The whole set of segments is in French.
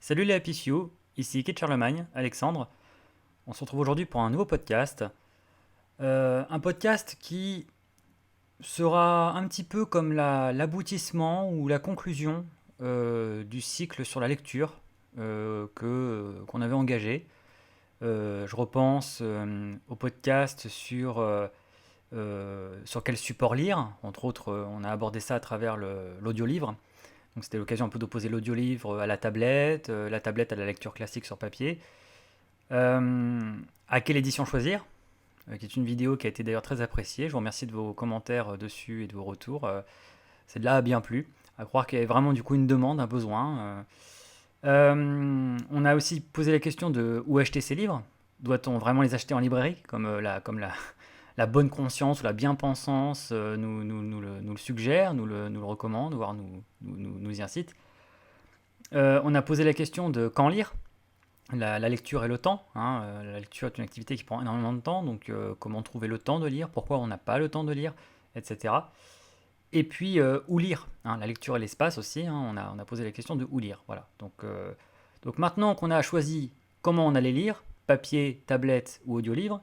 Salut les Happy Few, ici Kit Charlemagne, Alexandre. On se retrouve aujourd'hui pour un nouveau podcast. Un podcast qui sera un petit peu comme l'aboutissement ou la conclusion du cycle sur la lecture qu'on avait engagé. Je repense au podcast sur quel support lire. Entre autres, on a abordé ça à travers l'audiolivre. Donc c'était l'occasion un peu d'opposer l'audiolivre à la tablette à la lecture classique sur papier. À quelle édition choisir qui est une vidéo qui a été d'ailleurs très appréciée. Je vous remercie de vos commentaires dessus et de vos retours. C'est de là à bien plu. À croire qu'il y avait vraiment du coup une demande, un besoin. On a aussi posé la question de où acheter ces livres. Doit-on vraiment les acheter en librairie, la bonne conscience ou la bien-pensance nous le suggère, nous le recommande, voire nous y incite. On a posé la question de quand lire. La lecture et le temps, hein. La lecture est une activité qui prend énormément de temps, donc comment trouver le temps de lire, pourquoi on n'a pas le temps de lire, etc. Et puis où lire, hein. La lecture et l'espace aussi, hein. On a posé la question de où lire. Voilà. Donc maintenant qu'on a choisi comment on allait lire, papier, tablette ou audiolivre,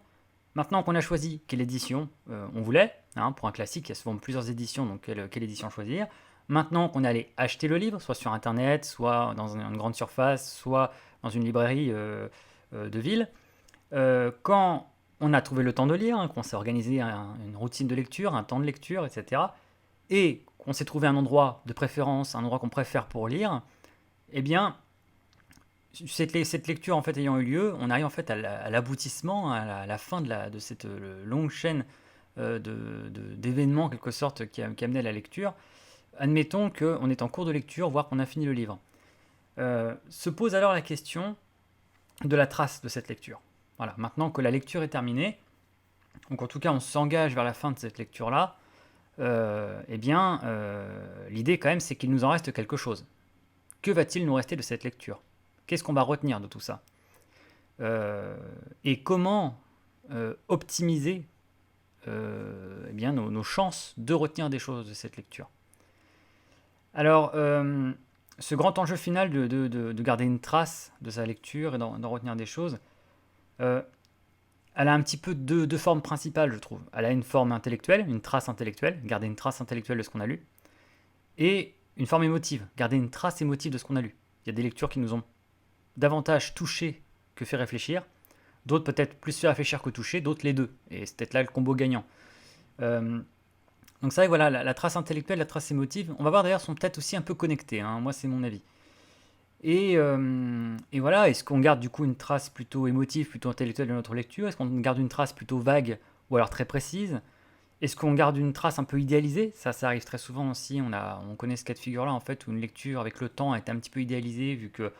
maintenant qu'on a choisi quelle édition on voulait, hein, pour un classique, il y a souvent plusieurs éditions, donc quelle édition choisir. Maintenant qu'on est allé acheter le livre, soit sur internet, soit dans une grande surface, soit dans une librairie de ville, quand on a trouvé le temps de lire, hein, qu'on s'est organisé une routine de lecture, un temps de lecture, etc., et qu'on s'est trouvé un endroit de préférence, un endroit qu'on préfère pour lire, eh bien, cette lecture en fait ayant eu lieu, on arrive en fait à l'aboutissement, à la fin de cette longue chaîne d'événements en quelque sorte qui amenait à la lecture. Admettons qu'on est en cours de lecture, voire qu'on a fini le livre. Se pose alors la question de la trace de cette lecture. Voilà, maintenant que la lecture est terminée, donc en tout cas on s'engage vers la fin de cette lecture-là, l'idée quand même c'est qu'il nous en reste quelque chose. Que va-t-il nous rester de cette lecture? Qu'est-ce qu'on va retenir de tout ça? Et comment optimiser nos chances de retenir des choses de cette lecture? Alors, ce grand enjeu final de garder une trace de sa lecture et d'en retenir des choses, euh, elle a un petit peu deux formes principales, je trouve. Elle a une forme intellectuelle, une trace intellectuelle, garder une trace intellectuelle de ce qu'on a lu, et une forme émotive, garder une trace émotive de ce qu'on a lu. Il y a des lectures qui nous ont davantage touché que fait réfléchir, d'autres peut-être plus fait réfléchir que toucher, d'autres les deux. Et c'est peut-être là le combo gagnant. Euh, donc c'est vrai que voilà, la trace intellectuelle, la trace émotive, on va voir d'ailleurs, sont peut-être aussi un peu connectées, hein, moi c'est mon avis. Et voilà, est-ce qu'on garde du coup une trace plutôt émotive, plutôt intellectuelle de notre lecture? Est-ce qu'on garde une trace plutôt vague ou alors très précise? Est-ce qu'on garde une trace un peu idéalisée? Ça arrive très souvent aussi, on connaît ce cas de figure-là en fait, où une lecture avec le temps a été un petit peu idéalisée, vu que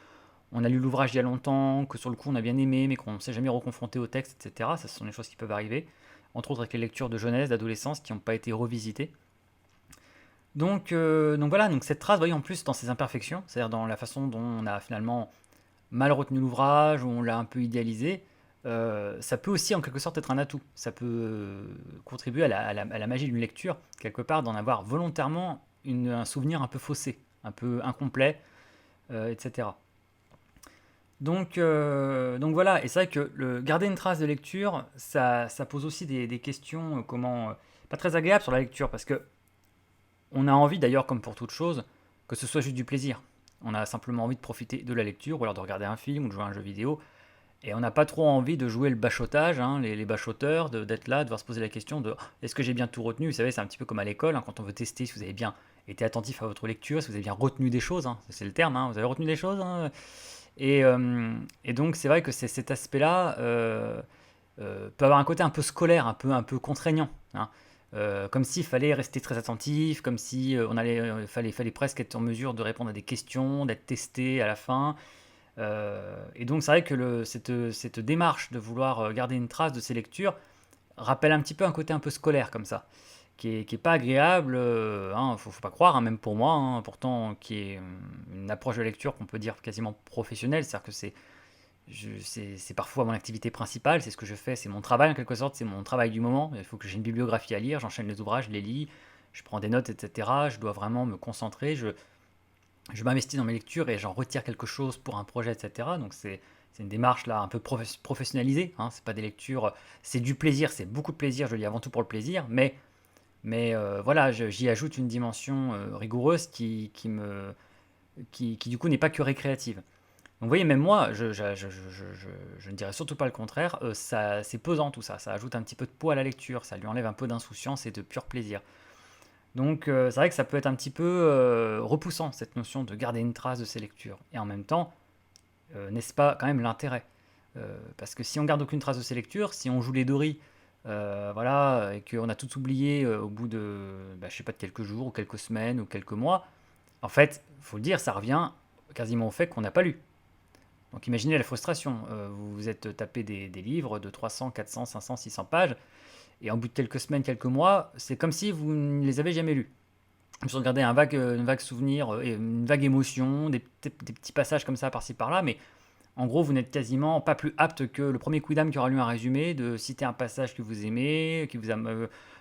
on a lu l'ouvrage il y a longtemps, que sur le coup on a bien aimé, mais qu'on ne s'est jamais reconfronté au texte, etc. Ça, ce sont des choses qui peuvent arriver, entre autres avec les lectures de jeunesse, d'adolescence, qui n'ont pas été revisitées. Donc voilà, donc cette trace, voyez, en plus dans ses imperfections, c'est-à-dire dans la façon dont on a finalement mal retenu l'ouvrage, ou on l'a un peu idéalisé, ça peut aussi en quelque sorte être un atout. Ça peut contribuer à la magie d'une lecture, quelque part, d'en avoir volontairement un souvenir un peu faussé, un peu incomplet, etc. Donc voilà, et c'est vrai que garder une trace de lecture, ça pose aussi des questions pas très agréables sur la lecture, parce que on a envie d'ailleurs, comme pour toute chose, que ce soit juste du plaisir. On a simplement envie de profiter de la lecture, ou alors de regarder un film ou de jouer à un jeu vidéo, et on n'a pas trop envie de jouer le bachotage, hein, les bachoteurs, d'être là, de devoir se poser la question de est-ce que j'ai bien tout retenu? Vous savez, c'est un petit peu comme à l'école, hein, quand on veut tester si vous avez bien été attentif à votre lecture, si vous avez bien retenu des choses, hein, c'est le terme, hein, vous avez retenu des choses, hein. Et donc c'est vrai que cet aspect-là peut avoir un côté un peu scolaire, un peu contraignant, hein. Comme s'il fallait rester très attentif, comme si fallait presque être en mesure de répondre à des questions, d'être testé à la fin. Et donc c'est vrai que cette démarche de vouloir garder une trace de ses lectures rappelle un petit peu un côté un peu scolaire comme ça, qui est pas agréable, hein, faut pas croire, hein, même pour moi, hein, pourtant qui est une approche de lecture qu'on peut dire quasiment professionnelle, c'est-à-dire que c'est parfois mon activité principale, c'est ce que je fais, c'est mon travail en quelque sorte, c'est mon travail du moment. Il faut que j'ai une bibliographie à lire, j'enchaîne les ouvrages, je les lis, je prends des notes, etc. Je dois vraiment me concentrer. je m'investis dans mes lectures et j'en retire quelque chose pour un projet, etc. Donc c'est une démarche là un peu professionnalisée, hein. C'est pas des lectures, c'est du plaisir, c'est beaucoup de plaisir, je lis avant tout pour le plaisir, mais voilà, j'y ajoute une dimension rigoureuse qui du coup n'est pas que récréative. Donc vous voyez, même moi, je ne dirais surtout pas le contraire, ça, c'est pesant tout ça, ça ajoute un petit peu de poids à la lecture, ça lui enlève un peu d'insouciance et de pur plaisir. Donc c'est vrai que ça peut être un petit peu repoussant, cette notion de garder une trace de ses lectures. Et en même temps, n'est-ce pas quand même l'intérêt? Parce que si on garde aucune trace de ses lectures, si on joue les Dory, voilà, et qu'on a tout oublié au bout de, bah, je sais pas, de quelques jours, ou quelques semaines, ou quelques mois, en fait, il faut le dire, ça revient quasiment au fait qu'on n'a pas lu. Donc imaginez la frustration. Vous vous êtes tapé des livres de 300, 400, 500, 600 pages, et en bout de quelques semaines, quelques mois, c'est comme si vous ne les avez jamais lus. Vous regardez un vague souvenir, et une vague émotion, des petits passages comme ça par-ci par-là, mais en gros, vous n'êtes quasiment pas plus apte que le premier quidam qui aura lu un résumé de citer un passage que vous aimez,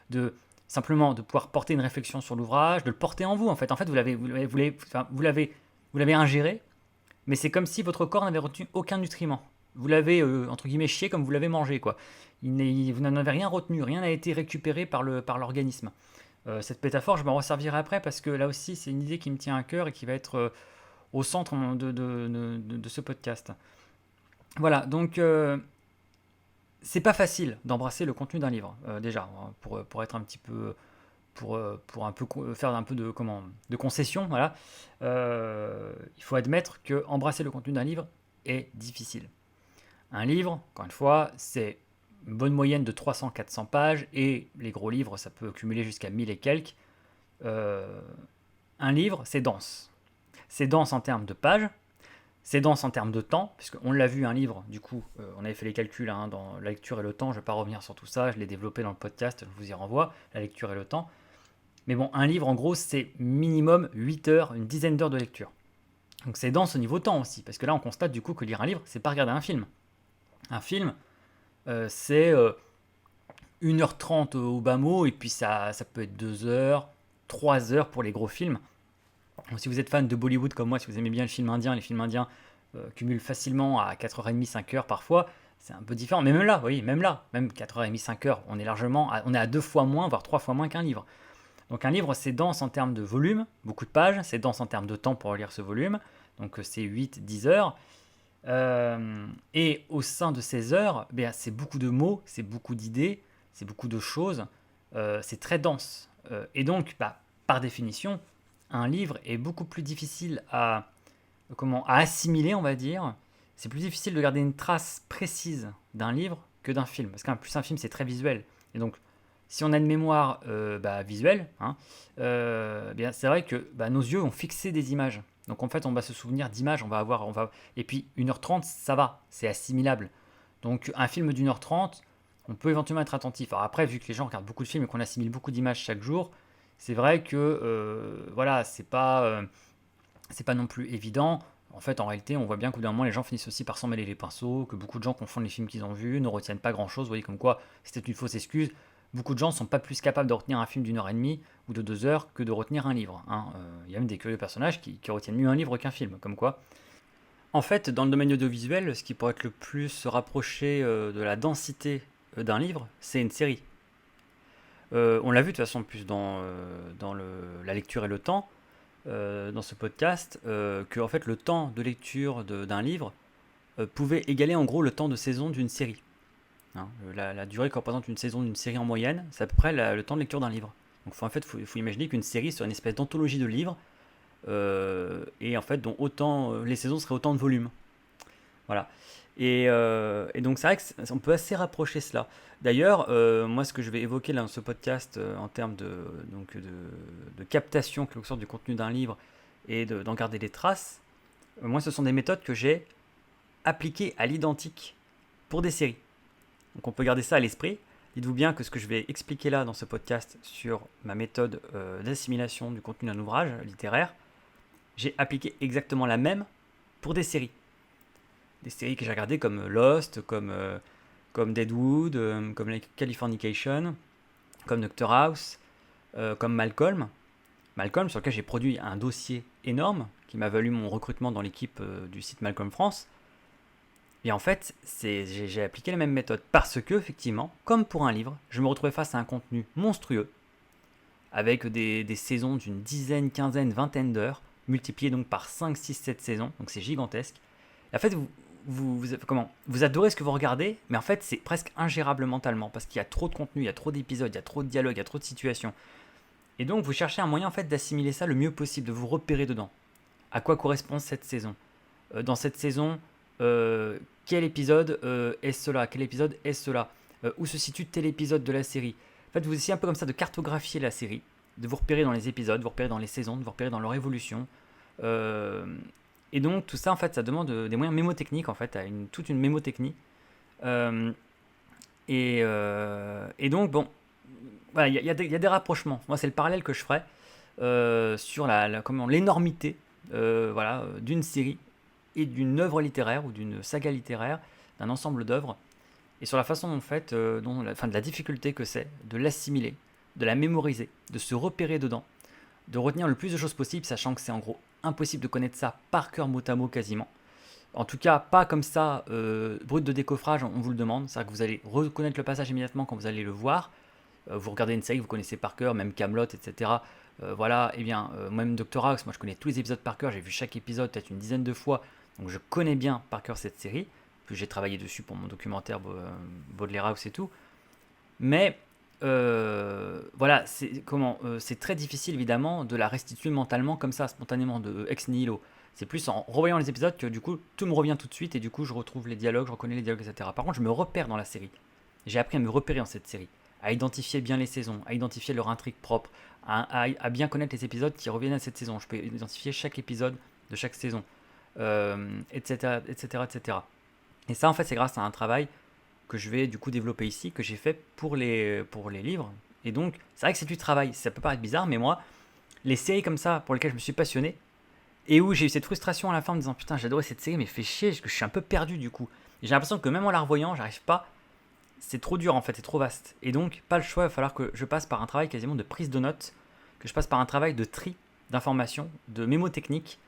de simplement de pouvoir porter une réflexion sur l'ouvrage, de le porter en vous en fait. En fait, vous l'avez ingéré, mais c'est comme si votre corps n'avait retenu aucun nutriment. Vous l'avez, entre guillemets, chié comme vous l'avez mangé, quoi. Vous n'en avez rien retenu, rien n'a été récupéré par l'organisme. Cette métaphore, je m'en resservirai après parce que là aussi, c'est une idée qui me tient à cœur et qui va être au centre de ce podcast. Voilà, donc c'est pas facile d'embrasser le contenu d'un livre, déjà, hein, pour être un petit peu pour un peu faire un peu de concession, voilà. Il faut admettre que embrasser le contenu d'un livre est difficile. Un livre, encore une fois, c'est une bonne moyenne de 300-400 pages, et les gros livres, ça peut cumuler jusqu'à 1000 et quelques. Euh, un livre, c'est dense. C'est dense en termes de pages, c'est dense en termes de temps, puisqu'on l'a vu, un livre, du coup, on avait fait les calculs hein, dans la lecture et le temps, je ne vais pas revenir sur tout ça, je l'ai développé dans le podcast, je vous y renvoie, la lecture et le temps. Mais bon, un livre, en gros, c'est minimum 8 heures, une dizaine d'heures de lecture. Donc c'est dense au niveau temps aussi, parce que là, on constate du coup que lire un livre, c'est pas regarder un film. Un film, c'est 1h30 au bas mot, et puis ça peut être 2 heures, 3 heures pour les gros films. Donc, si vous êtes fan de Bollywood comme moi, si vous aimez bien le film indien, les films indiens cumulent facilement à 4h30, 5 heures parfois, c'est un peu différent. Mais même là, oui, même 4h30, 5 heures, on est à 2 fois moins, voire 3 fois moins qu'un livre. Donc un livre, c'est dense en termes de volume, beaucoup de pages, c'est dense en termes de temps pour lire ce volume, donc c'est 8-10 heures. Et au sein de ces heures, ben, c'est beaucoup de mots, c'est beaucoup d'idées, c'est beaucoup de choses, c'est très dense. Et donc, bah, par définition, un livre est beaucoup plus difficile à assimiler, on va dire. C'est plus difficile de garder une trace précise d'un livre que d'un film. Parce qu'un plus un film, c'est très visuel. Et donc, si on a une mémoire bah, visuelle, hein, bien, c'est vrai que bah, nos yeux ont fixé des images. Donc en fait, on va se souvenir d'images, et puis 1h30, ça va, c'est assimilable. Donc un film d'1h30, on peut éventuellement être attentif. Alors après, vu que les gens regardent beaucoup de films et qu'on assimile beaucoup d'images chaque jour, c'est vrai que voilà, c'est pas non plus évident. En fait, en réalité, on voit bien qu'au bout d'un moment, les gens finissent aussi par s'en mêler les pinceaux, que beaucoup de gens confondent les films qu'ils ont vus, ne retiennent pas grand-chose. Vous voyez, comme quoi c'était une fausse excuse. Beaucoup de gens ne sont pas plus capables de retenir un film d'1h30 ou de 2 heures que de retenir un livre, hein. Il y a même des curieux personnages qui retiennent mieux un livre qu'un film, comme quoi. En fait, dans le domaine audiovisuel, ce qui pourrait être le plus se rapprocher de la densité d'un livre, c'est une série. On l'a vu de toute façon plus dans la lecture et le temps, dans ce podcast, que en fait, le temps de lecture d'un livre pouvait égaler en gros le temps de saison d'une série. Hein. La durée que représente une saison d'une série en moyenne, c'est à peu près le temps de lecture d'un livre. Donc en fait, faut imaginer qu'une série soit une espèce d'anthologie de livres, et en fait, dont autant les saisons seraient autant de volumes. Voilà. Et donc c'est vrai qu'on peut assez rapprocher cela. D'ailleurs, moi ce que je vais évoquer là dans ce podcast en termes de captation quelque sorte du contenu d'un livre et d'en garder des traces, moi ce sont des méthodes que j'ai appliquées à l'identique pour des séries. Donc on peut garder ça à l'esprit. Dites-vous bien que ce que je vais expliquer là dans ce podcast sur ma méthode d'assimilation du contenu d'un ouvrage littéraire, j'ai appliqué exactement la même pour des séries. Des séries que j'ai regardées comme Lost, comme Deadwood, comme Californication, comme Doctor House, comme Malcolm. Malcolm, sur lequel j'ai produit un dossier énorme, qui m'a valu mon recrutement dans l'équipe du site Malcolm France. Et en fait, j'ai appliqué la même méthode parce que, effectivement, comme pour un livre, je me retrouvais face à un contenu monstrueux avec des saisons d'une dizaine, quinzaine, vingtaine d'heures, multipliées donc par 5, 6, 7 saisons, donc c'est gigantesque. Et en fait, vous adorez ce que vous regardez, mais en fait, c'est presque ingérable mentalement parce qu'il y a trop de contenu, il y a trop d'épisodes, il y a trop de dialogues, il y a trop de situations. Et donc, vous cherchez un moyen en fait d'assimiler ça le mieux possible, de vous repérer dedans. À quoi correspond cette saison Dans cette saison, quel épisode est cela Quel épisode est cela Où se situe tel épisode de la série En fait, vous essayez un peu comme ça de cartographier la série, de vous repérer dans les épisodes, de vous repérer dans les saisons, de vous repérer dans leur évolution. Euh, et donc, tout ça, en fait, ça demande des moyens mémotechniques, en fait, toute une mémotechnie. Euh, et donc, bon, voilà, il y a des rapprochements. Moi, c'est le parallèle que je ferais sur l'énormité voilà, d'une série et d'une œuvre littéraire ou d'une saga littéraire, d'un ensemble d'œuvres, et sur la façon en fait, de la difficulté que c'est de l'assimiler, de la mémoriser, de se repérer dedans, de retenir le plus de choses possible, sachant que c'est en gros impossible de connaître ça par cœur mot à mot quasiment. En tout cas, pas comme ça, brut de décoffrage, on vous le demande. C'est-à-dire que vous allez reconnaître le passage immédiatement quand vous allez le voir. Vous regardez une série, vous connaissez par cœur, même Camelot, etc. Voilà, et bien, même Dr House, moi je connais tous les épisodes par cœur, j'ai vu chaque épisode peut-être une dizaine de fois, donc je connais bien par cœur cette série. Puis j'ai travaillé dessus pour mon documentaire Baudelaire House et tout. Mais voilà, c'est très difficile évidemment de la restituer mentalement comme ça, spontanément, de ex nihilo. C'est plus en revoyant les épisodes que du coup tout me revient tout de suite et du coup je retrouve les dialogues, je reconnais les dialogues, etc. Par contre, je me repère dans la série. J'ai appris à me repérer dans cette série, à identifier bien les saisons, à identifier leur intrigue propre, à bien connaître les épisodes qui reviennent à cette saison. Je peux identifier chaque épisode de chaque saison, etc., etc., etc. Et ça, en fait, c'est grâce à un travail que je vais du coup développer ici, que j'ai fait pour les livres. Et donc, c'est vrai que c'est du travail. Ça peut paraître bizarre, mais moi, les séries comme ça, pour lesquelles je me suis passionné, et où j'ai eu cette frustration à la fin en me disant putain, j'adorais cette série, mais fait chier, parce que je suis un peu perdu du coup. Et j'ai l'impression que même en la revoyant, j'arrive pas. C'est trop dur en fait, c'est trop vaste. Et donc, pas le choix, il va falloir que je passe par un travail quasiment de prise de notes, que je passe par un travail de tri d'informations, de mémotechnique,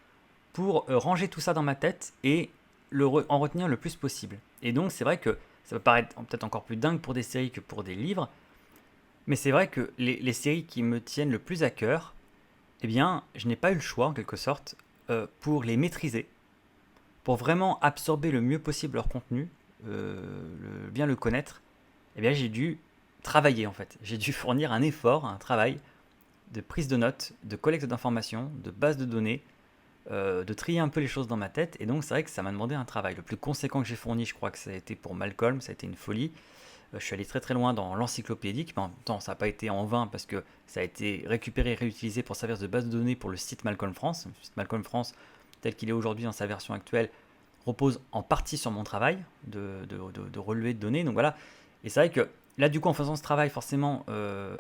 pour ranger tout ça dans ma tête et en retenir le plus possible. Et donc, c'est vrai que ça peut paraître peut-être encore plus dingue pour des séries que pour des livres, mais c'est vrai que les séries qui me tiennent le plus à cœur, eh bien, je n'ai pas eu le choix en quelque sorte pour les maîtriser, pour vraiment absorber le mieux possible leur contenu, bien le connaître. Eh bien, j'ai dû travailler en fait. J'ai dû fournir un effort, un travail de prise de notes, de collecte d'informations, de base de données, de trier un peu les choses dans ma tête. Et donc, c'est vrai que ça m'a demandé un travail. Le plus conséquent que j'ai fourni, je crois que ça a été pour Malcolm, ça a été une folie. Je suis allé très très loin dans l'encyclopédique, mais en même temps, ça n'a pas été en vain parce que ça a été récupéré et réutilisé pour servir de base de données pour le site Malcolm France. Le site Malcolm France, tel qu'il est aujourd'hui dans sa version actuelle, repose en partie sur mon travail de relevé de données. Donc voilà. Et c'est vrai que là, du coup, en faisant ce travail forcément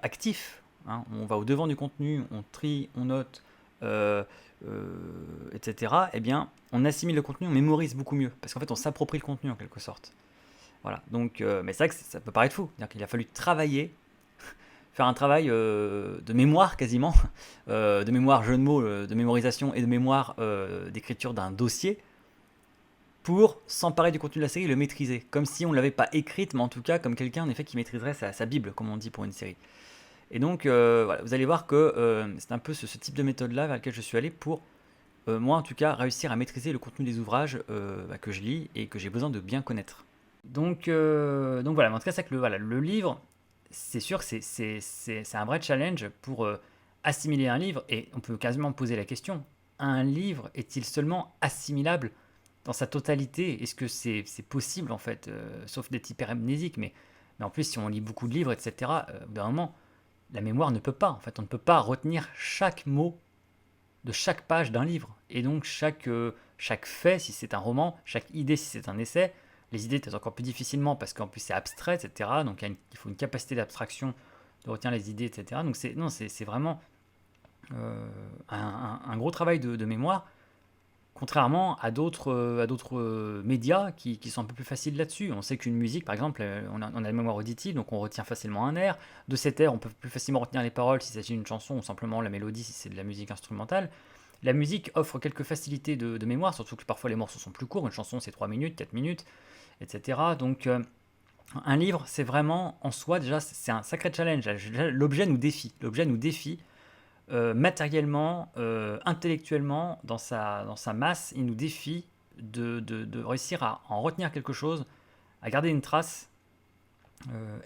actif, hein, on va au devant du contenu, on trie, on note, euh, etc. Eh bien, on assimile le contenu, on mémorise beaucoup mieux. Parce qu'en fait, on s'approprie le contenu en quelque sorte. Voilà. Donc, mais c'est vrai que ça peut paraître fou. C'est-à-dire qu'il a fallu travailler, faire un travail de mémoire quasiment, de mémoire jeu de mots, de mémorisation et de mémoire d'écriture d'un dossier pour s'emparer du contenu de la série et le maîtriser. Comme si on ne l'avait pas écrite, mais en tout cas comme quelqu'un en effet qui maîtriserait sa Bible, comme on dit pour une série. Et donc voilà, vous allez voir que c'est un peu ce type de méthode-là vers lequel je suis allé pour, moi en tout cas, réussir à maîtriser le contenu des ouvrages que je lis et que j'ai besoin de bien connaître. Donc voilà, mais en tout cas, c'est que le livre, c'est sûr que c'est un vrai challenge pour assimiler un livre, et on peut quasiment poser la question, un livre est-il seulement assimilable dans sa totalité? Est-ce que c'est possible en fait, sauf d'être hyperamnésique, mais en plus si on lit beaucoup de livres, etc., au bout d'un moment, la mémoire ne peut pas, en fait, on ne peut pas retenir chaque mot de chaque page d'un livre, et donc chaque fait si c'est un roman, chaque idée si c'est un essai. Les idées, peut-être encore plus difficilement parce qu'en plus c'est abstrait, etc. Donc il faut une capacité d'abstraction de retenir les idées, etc. Donc c'est vraiment un gros travail de mémoire, contrairement à d'autres médias qui sont un peu plus faciles là-dessus. On sait qu'une musique, par exemple, on a la mémoire auditive, donc on retient facilement un air. De cet air, on peut plus facilement retenir les paroles s'il s'agit d'une chanson ou simplement la mélodie si c'est de la musique instrumentale. La musique offre quelques facilités de mémoire, surtout que parfois les morceaux sont plus courts, une chanson c'est 3 minutes, 4 minutes, etc. Donc un livre, c'est vraiment en soi déjà, c'est un sacré challenge. L'objet nous défie matériellement, intellectuellement, dans sa masse, il nous défie de réussir à en retenir quelque chose, à garder une trace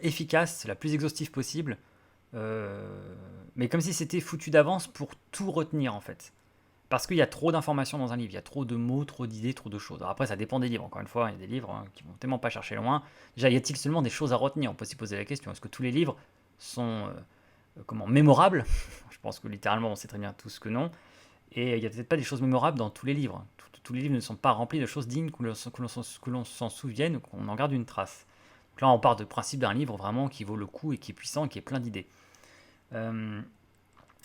efficace, la plus exhaustive possible, euh, mais comme si c'était foutu d'avance pour tout retenir en fait. Parce qu'il y a trop d'informations dans un livre, il y a trop de mots, trop d'idées, trop de choses. Alors après, ça dépend des livres, encore une fois, il y a des livres qui vont tellement pas chercher loin. Déjà, y a-t-il seulement des choses à retenir? On peut s'y poser la question. Est-ce que tous les livres sont mémorables? Je pense que littéralement, on sait très bien tous que non. Et il n'y a peut-être pas des choses mémorables dans tous les livres. Tous les livres ne sont pas remplis de choses dignes que l'on s'en souvienne, qu'on en garde une trace. Donc là, on part du principe d'un livre vraiment qui vaut le coup et qui est puissant et qui est plein d'idées. Euh,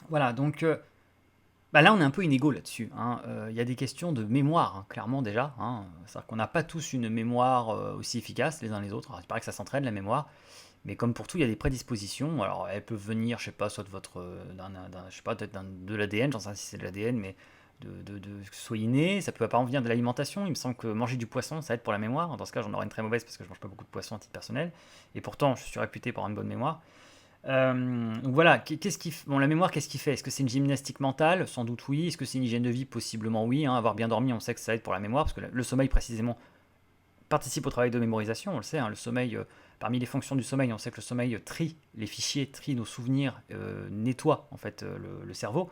voilà, donc bah là, on est un peu inégaux là-dessus, hein. Y a des questions de mémoire, hein, clairement déjà, hein. C'est-à-dire qu'on n'a pas tous une mémoire aussi efficace les uns les autres. Alors, il paraît que ça s'entraîne la mémoire, mais comme pour tout, il y a des prédispositions. Alors, elles peuvent venir, je sais pas, soit de votre, je sais pas, peut-être de l'ADN, j'en sais pas si c'est de l'ADN, mais que ce soit inné. Ça peut apparemment venir de l'alimentation. Il me semble que manger du poisson, ça aide pour la mémoire. Dans ce cas, j'en aurais une très mauvaise parce que je mange pas beaucoup de poisson à titre personnel. Et pourtant, je suis réputé pour avoir une bonne mémoire. Donc voilà, bon, la mémoire, qu'est-ce qu'il fait? Est-ce que c'est une gymnastique mentale? Sans doute oui. Est-ce que c'est une hygiène de vie? Possiblement oui, hein. Avoir bien dormi, on sait que ça aide pour la mémoire, parce que le sommeil précisément participe au travail de mémorisation, on le sait, hein. Le sommeil, parmi les fonctions du sommeil, on sait que le sommeil trie les fichiers, trie nos souvenirs, nettoie en fait le cerveau.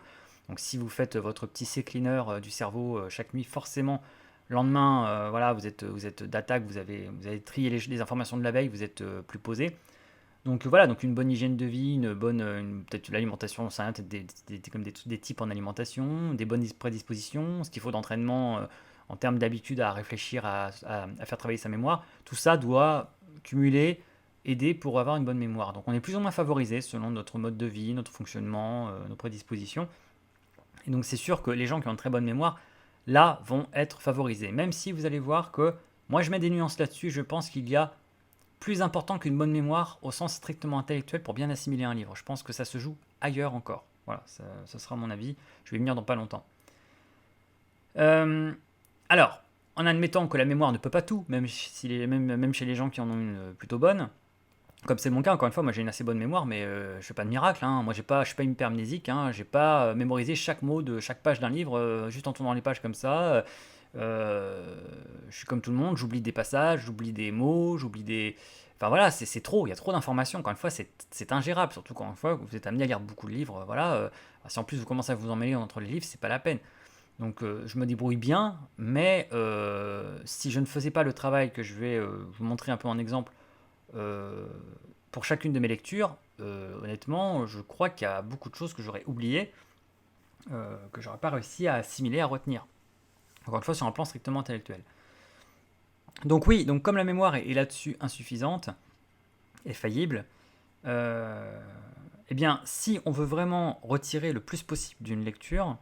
Donc si vous faites votre petit C-cleaner du cerveau chaque nuit, forcément, le lendemain, voilà, vous êtes d'attaque, vous avez trié les informations de la veille, vous êtes plus posé. Donc voilà, donc une bonne hygiène de vie, peut-être l'alimentation, ça peut-être comme des types en alimentation, des bonnes prédispositions, ce qu'il faut d'entraînement en termes d'habitude à réfléchir, à faire travailler sa mémoire, tout ça doit cumuler, aider pour avoir une bonne mémoire. Donc on est plus ou moins favorisé selon notre mode de vie, notre fonctionnement, nos prédispositions. Et donc c'est sûr que les gens qui ont une très bonne mémoire, là, vont être favorisés. Même si vous allez voir que, moi je mets des nuances là-dessus, je pense qu'il y a plus important qu'une bonne mémoire au sens strictement intellectuel pour bien assimiler un livre. Je pense que ça se joue ailleurs encore. Voilà, ça sera mon avis. Je vais y venir dans pas longtemps. Euh, alors, en admettant que la mémoire ne peut pas tout, même chez les gens qui en ont une plutôt bonne, comme c'est mon cas, encore une fois, moi j'ai une assez bonne mémoire, mais je fais pas de miracle, hein. Moi je suis pas hypermnésique, hein. J'ai pas mémorisé chaque mot de chaque page d'un livre juste en tournant les pages comme ça. Je suis comme tout le monde, j'oublie des passages, j'oublie des mots, j'oublie des. Enfin voilà, c'est trop, il y a trop d'informations. Encore une fois, c'est ingérable, surtout quand une fois vous êtes amené à lire beaucoup de livres. Voilà, si en plus vous commencez à vous emmêler entre les livres, c'est pas la peine. Donc je me débrouille bien, mais si je ne faisais pas le travail que je vais vous montrer un peu en exemple euh, pour chacune de mes lectures, honnêtement, je crois qu'il y a beaucoup de choses que j'aurais oubliées, que j'aurais pas réussi à assimiler, à retenir. Encore une fois, sur un plan strictement intellectuel. Donc oui, donc comme la mémoire est là-dessus insuffisante et faillible, euh, eh bien, si on veut vraiment retirer le plus possible d'une lecture,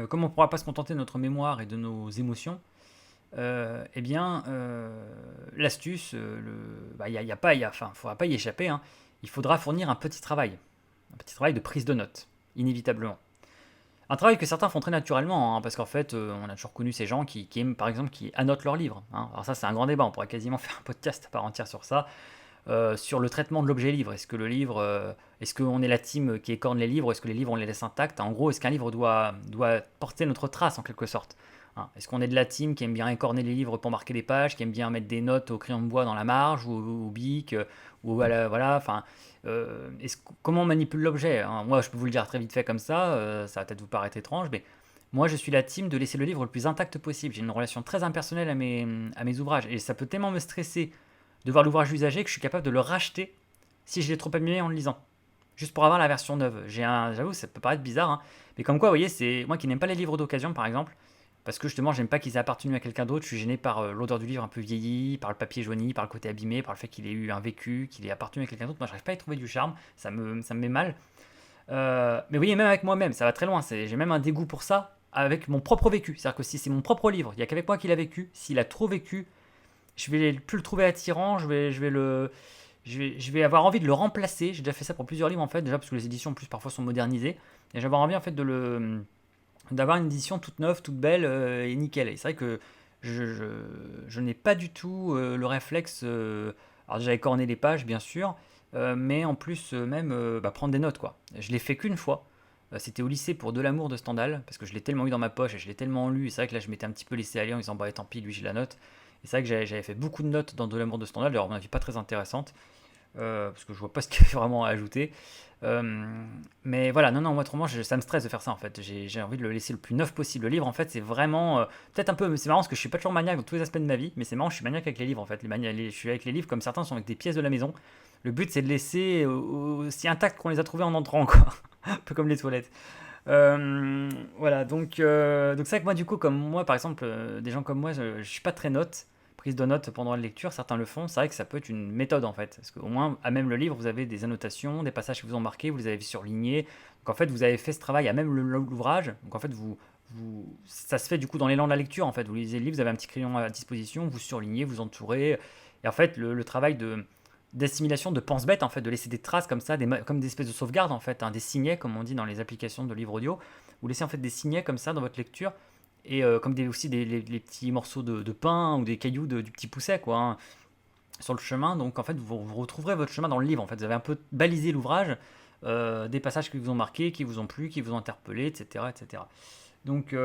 comme on ne pourra pas se contenter de notre mémoire et de nos émotions, eh bien, l'astuce, y a pas, faudra pas y échapper, hein. Il faudra fournir un petit travail de prise de notes, inévitablement. Un travail que certains font très naturellement, hein, parce qu'en fait, on a toujours connu ces gens qui aiment, par exemple, qui annotent leurs livres, hein. Alors ça, c'est un grand débat, on pourrait quasiment faire un podcast à part entière sur ça, sur le traitement de l'objet livre. Est-ce que le livre, est-ce qu'on est la team qui écorne les livres, est-ce que les livres, on les laisse intacts? En gros, est-ce qu'un livre doit porter notre trace, en quelque sorte, hein? Est-ce qu'on est de la team qui aime bien écorner les livres pour marquer des pages, qui aime bien mettre des notes au crayon de bois dans la marge, ou au bic, ou voilà, enfin, comment on manipule l'objet, hein? Moi, je peux vous le dire très vite fait comme ça va peut-être vous paraître étrange, mais moi, je suis la team de laisser le livre le plus intact possible. J'ai une relation très impersonnelle à mes ouvrages, et ça peut tellement me stresser de voir l'ouvrage usagé que je suis capable de le racheter si je l'ai trop abîmé en le lisant. Juste pour avoir la version neuve. J'avoue, ça peut paraître bizarre, hein, mais comme quoi, vous voyez, c'est moi qui n'aime pas les livres d'occasion, par exemple, parce que justement, j'aime pas qu'ils aient appartenu à quelqu'un d'autre. Je suis gêné par l'odeur du livre un peu vieilli, par le papier jauni, par le côté abîmé, par le fait qu'il ait eu un vécu, qu'il ait appartenu à quelqu'un d'autre. Moi, j'arrive pas à y trouver du charme. Ça me met mal. Mais vous voyez, même avec moi-même, ça va très loin. J'ai même un dégoût pour ça avec mon propre vécu. C'est-à-dire que si c'est mon propre livre, il n'y a qu'avec moi qu'il a vécu. S'il a trop vécu, je vais plus le trouver attirant. Je vais avoir envie de le remplacer. J'ai déjà fait ça pour plusieurs livres en fait. Déjà parce que les éditions en plus parfois sont modernisées. Et j'avais envie en fait d'avoir une édition toute neuve, toute belle et nickel. Et c'est vrai que je n'ai pas du tout le réflexe. Alors j'avais corné les pages, bien sûr, mais en plus, même prendre des notes, quoi. Je l'ai fait qu'une fois. C'était au lycée pour De l'amour de Stendhal, parce que je l'ai tellement eu dans ma poche et je l'ai tellement lu. Et c'est vrai que là, je m'étais un petit peu laissé aller en disant, bah tant pis, lui, j'ai la note. Et c'est vrai que j'avais fait beaucoup de notes dans De l'amour de Stendhal, d'ailleurs, à mon avis, pas très intéressante, parce que je vois pas ce qu'il y avait vraiment à ajouter. Euh, mais voilà, non, non, moi, autrement, ça me stresse de faire ça en fait. J'ai envie de le laisser le plus neuf possible. Le livre, en fait, c'est vraiment. Peut-être un peu. C'est marrant parce que je suis pas toujours maniaque dans tous les aspects de ma vie, mais c'est marrant, je suis maniaque avec les livres en fait. Je suis avec les livres comme certains sont avec des pièces de la maison. Le but, c'est de laisser aussi intacts qu'on les a trouvés en entrant, quoi. Un peu comme les toilettes. Voilà, donc c'est vrai que moi, du coup, comme moi, par exemple, des gens comme moi, je suis pas très prise de notes pendant la lecture, certains le font, c'est vrai que ça peut être une méthode en fait. Parce qu'au moins, à même le livre, vous avez des annotations, des passages qui vous ont marqué, vous les avez surlignés. Donc en fait, vous avez fait ce travail à même l'ouvrage. Donc en fait, ça se fait du coup dans l'élan de la lecture en fait. Vous lisez le livre, vous avez un petit crayon à disposition, vous surlignez, vous entourez. Et en fait, le travail d'assimilation, de pense-bête en fait, de laisser des traces comme ça, comme des espèces de sauvegardes en fait, hein, des signets comme on dit dans les applications de livres audio. Vous laissez en fait des signets comme ça dans votre lecture et comme aussi les petits morceaux de pain ou des cailloux du petit pousset quoi, hein, sur le chemin. Donc en fait vous retrouverez votre chemin dans le livre. En fait vous avez un peu balisé l'ouvrage, des passages qui vous ont marqué, qui vous ont plu, qui vous ont interpellé, etc., etc. Donc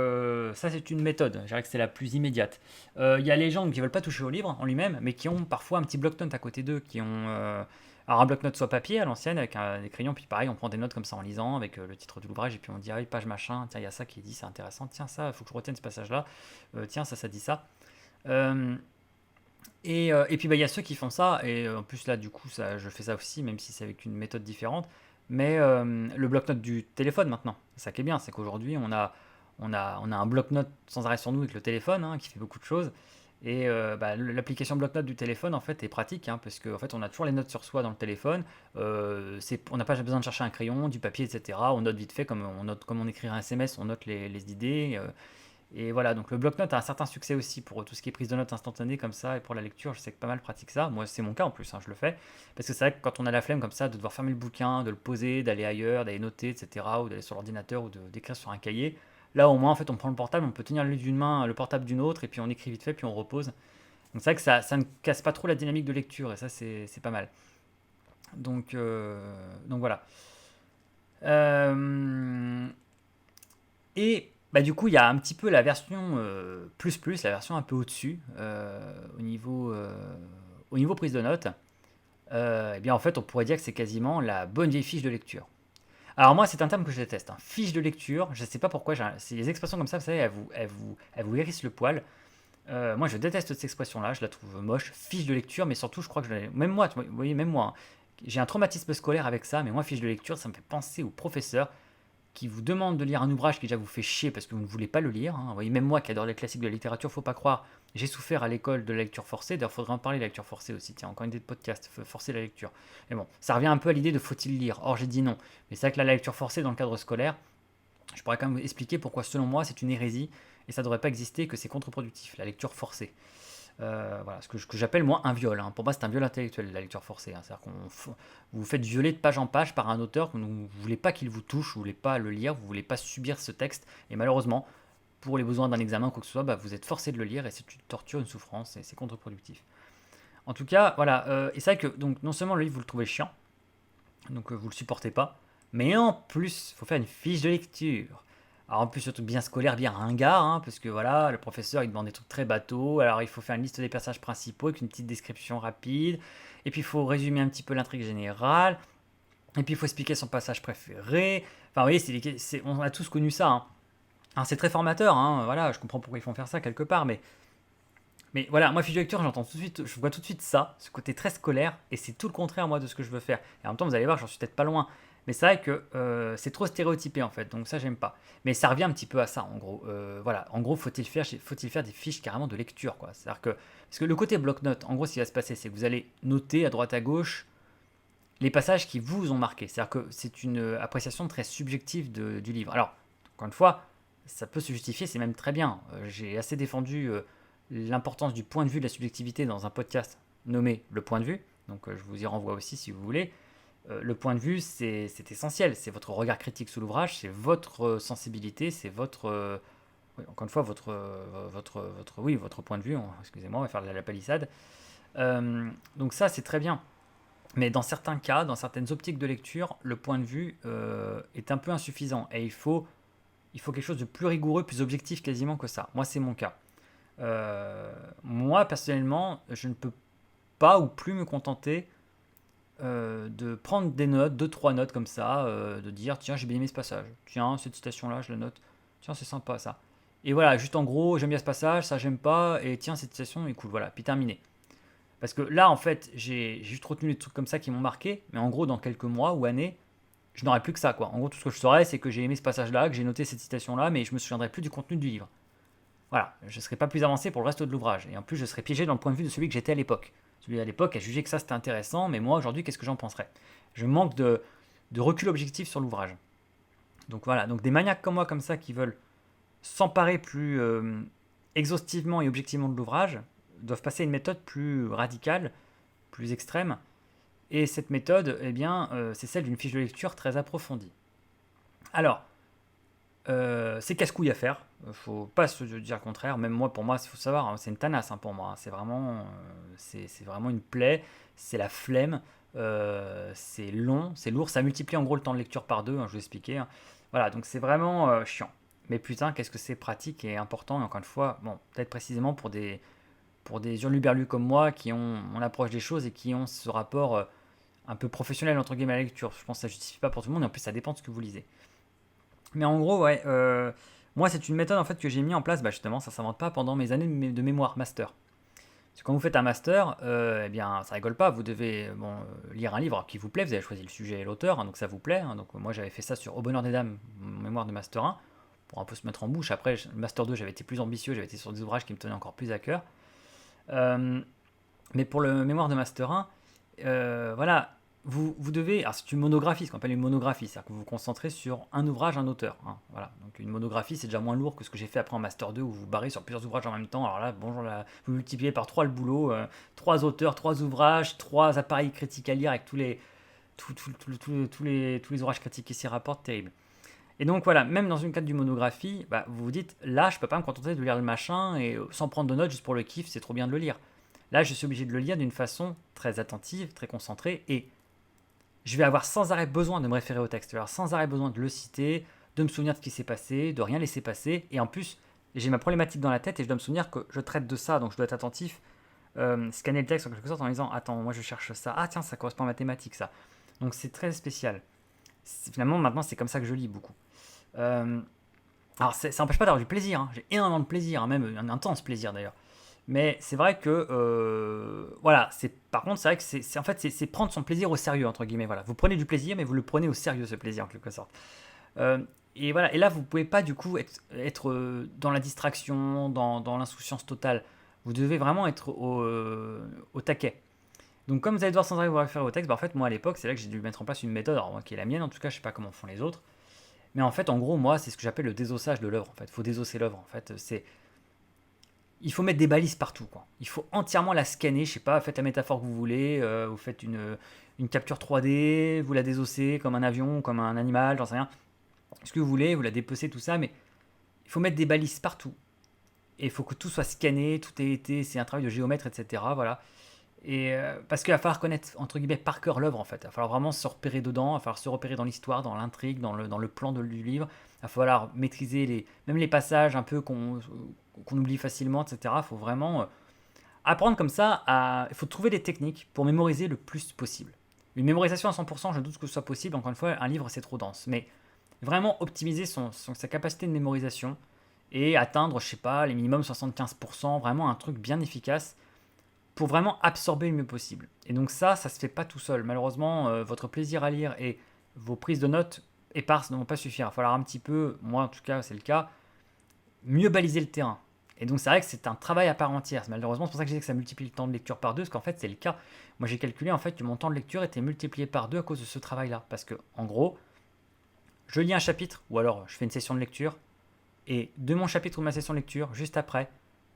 ça c'est une méthode, je dirais que c'est la plus immédiate. Il y a les gens qui ne veulent pas toucher au livre en lui-même, mais qui ont parfois un petit bloc-notes à côté d'eux, qui ont alors un bloc-notes soit papier à l'ancienne avec des crayons, puis pareil on prend des notes comme ça en lisant avec le titre de l'ouvrage, et puis on dit ah oui, page machin, tiens il y a ça qui est dit, c'est intéressant, tiens ça, il faut que je retienne ce passage-là, tiens ça dit ça. Euh, et puis bah, il y a ceux qui font ça, et en plus là du coup ça, je fais ça aussi, même si c'est avec une méthode différente, mais le bloc-notes du téléphone maintenant, c'est ça qui est bien, c'est qu'aujourd'hui on a un bloc-notes sans arrêt sur nous avec le téléphone, hein, qui fait beaucoup de choses. Et l'application bloc-notes du téléphone en fait est pratique, hein, parce qu'en en fait on a toujours les notes sur soi dans le téléphone. On n'a pas besoin de chercher un crayon, du papier, etc. On note vite fait comme on écrirait un SMS, on note les idées. Et voilà, donc le bloc-notes a un certain succès aussi pour tout ce qui est prise de notes instantanée comme ça, et pour la lecture, je sais que pas mal pratique ça. Moi, c'est mon cas en plus, hein, je le fais. Parce que c'est vrai que quand on a la flemme comme ça, de devoir fermer le bouquin, de le poser, d'aller ailleurs, d'aller noter, etc., ou d'aller sur l'ordinateur, ou d'écrire sur un cahier, là au moins, en fait, on prend le portable, on peut tenir le livre d'une main, le portable d'une autre, et puis on écrit vite fait, puis on repose. Donc c'est vrai que ça ne casse pas trop la dynamique de lecture, et ça, c'est pas mal. Donc voilà. Euh, et bah, du coup, il y a un petit peu la version plus plus, la version un peu au-dessus, au niveau prise de notes. Eh bien, en fait, on pourrait dire que c'est quasiment la bonne vieille fiche de lecture. Alors moi, c'est un terme que je déteste, hein. Fiche de lecture, je ne sais pas pourquoi, c'est les expressions comme ça, vous savez, elles vous hérissent le poil. Moi, je déteste cette expression-là, je la trouve moche. Fiche de lecture, mais surtout, je crois que même moi, vous voyez, même moi, hein, j'ai un traumatisme scolaire avec ça, mais moi, fiche de lecture, ça me fait penser au professeur qui vous demande de lire un ouvrage qui déjà vous fait chier parce que vous ne voulez pas le lire, hein. Vous voyez, même moi qui adore les classiques de la littérature, faut pas croire, j'ai souffert à l'école de la lecture forcée. D'ailleurs, il faudrait en parler de la lecture forcée aussi. Tiens, encore une idée de podcast, forcer la lecture. Mais bon, ça revient un peu à l'idée de faut-il lire. Or, j'ai dit non. Mais c'est vrai que la lecture forcée dans le cadre scolaire, je pourrais quand même vous expliquer pourquoi, selon moi, c'est une hérésie et ça ne devrait pas exister, que c'est contre-productif, la lecture forcée. Voilà, ce que j'appelle moi un viol, hein. Pour moi, c'est un viol intellectuel, la lecture forcée, hein. C'est-à-dire vous vous faites violer de page en page par un auteur que vous ne voulez pas qu'il vous touche, vous ne voulez pas le lire, vous ne voulez pas subir ce texte. Et malheureusement, pour les besoins d'un examen ou quoi que ce soit, bah, vous êtes forcé de le lire et c'est une torture, une souffrance et c'est contre-productif. En tout cas, voilà. Et c'est vrai que donc, non seulement le livre, vous le trouvez chiant, donc vous le supportez pas, mais en plus, il faut faire une fiche de lecture. Alors en plus, surtout bien scolaire, bien ringard, hein, parce que voilà, le professeur il demande des trucs très bateaux, alors il faut faire une liste des personnages principaux avec une petite description rapide, et puis il faut résumer un petit peu l'intrigue générale, et puis il faut expliquer son passage préféré. Enfin, vous voyez, on a tous connu ça, hein. Alors c'est très formateur, hein, voilà, je comprends pourquoi ils font faire ça quelque part, mais voilà, moi, fiche de lecture, j'entends tout de suite, je vois tout de suite ça, ce côté très scolaire, et c'est tout le contraire, moi, de ce que je veux faire. Et en même temps, vous allez voir, j'en suis peut-être pas loin. Mais c'est vrai que c'est trop stéréotypé, en fait, donc ça, j'aime pas. Mais ça revient un petit peu à ça, en gros. Voilà, en gros, faut-il faire des fiches carrément de lecture, quoi. C'est-à-dire que, parce que le côté bloc-notes, en gros, ce qui va se passer, c'est que vous allez noter à droite à gauche les passages qui vous ont marqué. C'est-à-dire que c'est une appréciation très subjective du livre. Alors, encore une fois, ça peut se justifier, c'est même très bien. J'ai assez défendu l'importance du point de vue de la subjectivité dans un podcast nommé Le Point de vue. Donc je vous y renvoie aussi si vous voulez. le point de vue, c'est essentiel. C'est votre regard critique sur l'ouvrage, c'est votre sensibilité, c'est votre, oui, encore une fois, votre point de vue. Excusez-moi, on va faire la palissade. Donc ça, c'est très bien. Mais dans certains cas, dans certaines optiques de lecture, le point de vue est un peu insuffisant. Et il faut quelque chose de plus rigoureux, plus objectif quasiment que ça. Moi, c'est mon cas. Moi, personnellement, je ne peux pas ou plus me contenter de prendre des notes, deux, trois notes comme ça, de dire tiens, j'ai bien aimé ce passage, tiens, cette citation-là, je la note, tiens, c'est sympa ça. Et voilà, juste en gros, j'aime bien ce passage, ça j'aime pas, et tiens, cette citation est cool, voilà, puis terminé. Parce que là, en fait, j'ai juste retenu des trucs comme ça qui m'ont marqué, mais en gros, dans quelques mois ou années, je n'aurai plus que ça, quoi. En gros, tout ce que je saurais, c'est que j'ai aimé ce passage-là, que j'ai noté cette citation-là, mais je me souviendrai plus du contenu du livre. Voilà, je ne serai pas plus avancé pour le reste de l'ouvrage. Et en plus, je serai piégé dans le point de vue de celui que j'étais à l'époque. Celui à l'époque a jugé que ça c'était intéressant, mais moi aujourd'hui, qu'est-ce que j'en penserais? Je manque de recul objectif sur l'ouvrage. Donc voilà, donc des maniaques comme moi, comme ça, qui veulent s'emparer plus exhaustivement et objectivement de l'ouvrage, doivent passer à une méthode plus radicale, plus extrême. Et cette méthode, eh bien, c'est celle d'une fiche de lecture très approfondie. Alors, c'est casse-couille à faire. Faut pas se dire le contraire. Même moi, pour moi, il faut savoir, hein, c'est une tanasse pour moi. C'est vraiment une plaie. C'est la flemme. C'est long, c'est lourd. Ça multiplie en gros le temps de lecture par deux. Je vous ai expliqué. Voilà, donc c'est vraiment chiant. Mais putain, qu'est-ce que c'est pratique et important. Et encore une fois, bon, peut-être précisément pour des hurluberlus comme moi qui ont on approche des choses et qui ont ce rapport un peu professionnel entre guillemets à la lecture. Je pense que ça justifie pas pour tout le monde. Et en plus, ça dépend de ce que vous lisez. Mais en gros, ouais, moi c'est une méthode en fait que j'ai mis en place, bah, justement, ça s'invente pas pendant mes années de mémoire master. Parce que quand vous faites un master, eh bien ça rigole pas, vous devez lire un livre qui vous plaît, vous avez choisi le sujet et l'auteur, hein, donc ça vous plaît. Hein. Donc moi j'avais fait ça sur Au bonheur des dames, mon mémoire de master 1, pour un peu se mettre en bouche. Après, le master 2, j'avais été plus ambitieux, j'avais été sur des ouvrages qui me tenaient encore plus à cœur. Euh, mais pour le mémoire de master 1, voilà, vous devez. Alors, c'est une monographie, ce qu'on appelle une monographie, c'est-à-dire que vous vous concentrez sur un ouvrage, un auteur. Hein, voilà. Donc, une monographie, c'est déjà moins lourd que ce que j'ai fait après en Master 2 où vous barrez sur plusieurs ouvrages en même temps. Alors là, bonjour, là, vous multipliez par 3 le boulot, 3 auteurs, 3 ouvrages, 3 appareils critiques à lire avec tous les ouvrages critiques qui s'y rapportent, terrible. Et donc voilà, même dans une cadre du monographie, bah, vous vous dites, là, je peux pas me contenter de lire le machin et sans prendre de notes juste pour le kiff, c'est trop bien de le lire. Là, je suis obligé de le lire d'une façon très attentive, très concentrée, et je vais avoir sans arrêt besoin de me référer au texte, je vais avoir sans arrêt besoin de le citer, de me souvenir de ce qui s'est passé, de rien laisser passer, et en plus, j'ai ma problématique dans la tête et je dois me souvenir que je traite de ça, donc je dois être attentif, scanner le texte en quelque sorte en disant, attends, moi je cherche ça, ah tiens, ça correspond à ma thématique, ça. Donc c'est très spécial. Finalement, maintenant, c'est comme ça que je lis beaucoup. Euh, alors, ça n'empêche pas d'avoir du plaisir, hein. J'ai énormément de plaisir, hein, même un intense plaisir d'ailleurs. Mais c'est vrai que, voilà, par contre, c'est vrai que en fait, c'est prendre son plaisir au sérieux, entre guillemets. Voilà. Vous prenez du plaisir, mais vous le prenez au sérieux, ce plaisir, en quelque sorte. Euh, et voilà, et là, vous ne pouvez pas, du coup, être dans la distraction, dans l'insouciance totale. Vous devez vraiment être au taquet. Donc, comme vous allez devoir sans arrêt vous référer au texte, bah, en fait, moi, à l'époque, c'est là que j'ai dû mettre en place une méthode, alors, moi, qui est la mienne, en tout cas, je ne sais pas comment font les autres. Mais en fait, en gros, moi, c'est ce que j'appelle le désossage de l'œuvre. En fait, il faut désosser l'œuvre. En fait, il faut mettre des balises partout, quoi. Il faut entièrement la scanner, je sais pas, faites la métaphore que vous voulez, vous faites une capture 3D, vous la désossez comme un avion, comme un animal, j'en sais rien. Ce que vous voulez, vous la dépecez, tout ça, mais il faut mettre des balises partout. Et il faut que tout soit scanné, tout ait été, c'est un travail de géomètre, etc. Voilà. Et parce qu'il va falloir connaître, entre guillemets, par cœur l'œuvre, en fait. Il va falloir vraiment se repérer dedans, il va falloir se repérer dans l'histoire, dans l'intrigue, dans le plan du livre. Il va falloir maîtriser même les passages un peu qu'on oublie facilement, etc. Il faut vraiment apprendre comme ça. Il faut trouver des techniques pour mémoriser le plus possible. Une mémorisation à 100%, je doute que ce soit possible. Encore une fois, un livre, c'est trop dense. Mais vraiment optimiser sa capacité de mémorisation et atteindre, je sais pas, les minimum 75%, vraiment un truc bien efficace pour vraiment absorber le mieux possible. Et donc ça se fait pas tout seul. Malheureusement, votre plaisir à lire et vos prises de notes éparses ne vont pas suffire. Il va falloir un petit peu, moi en tout cas c'est le cas, mieux baliser le terrain. Et donc c'est vrai que c'est un travail à part entière. Malheureusement, c'est pour ça que je disais que ça multiplie le temps de lecture par deux, parce qu'en fait c'est le cas. Moi j'ai calculé en fait que mon temps de lecture était multiplié par deux à cause de ce travail-là. Parce que en gros, je lis un chapitre, ou alors je fais une session de lecture, et de mon chapitre ou de ma session de lecture, juste après,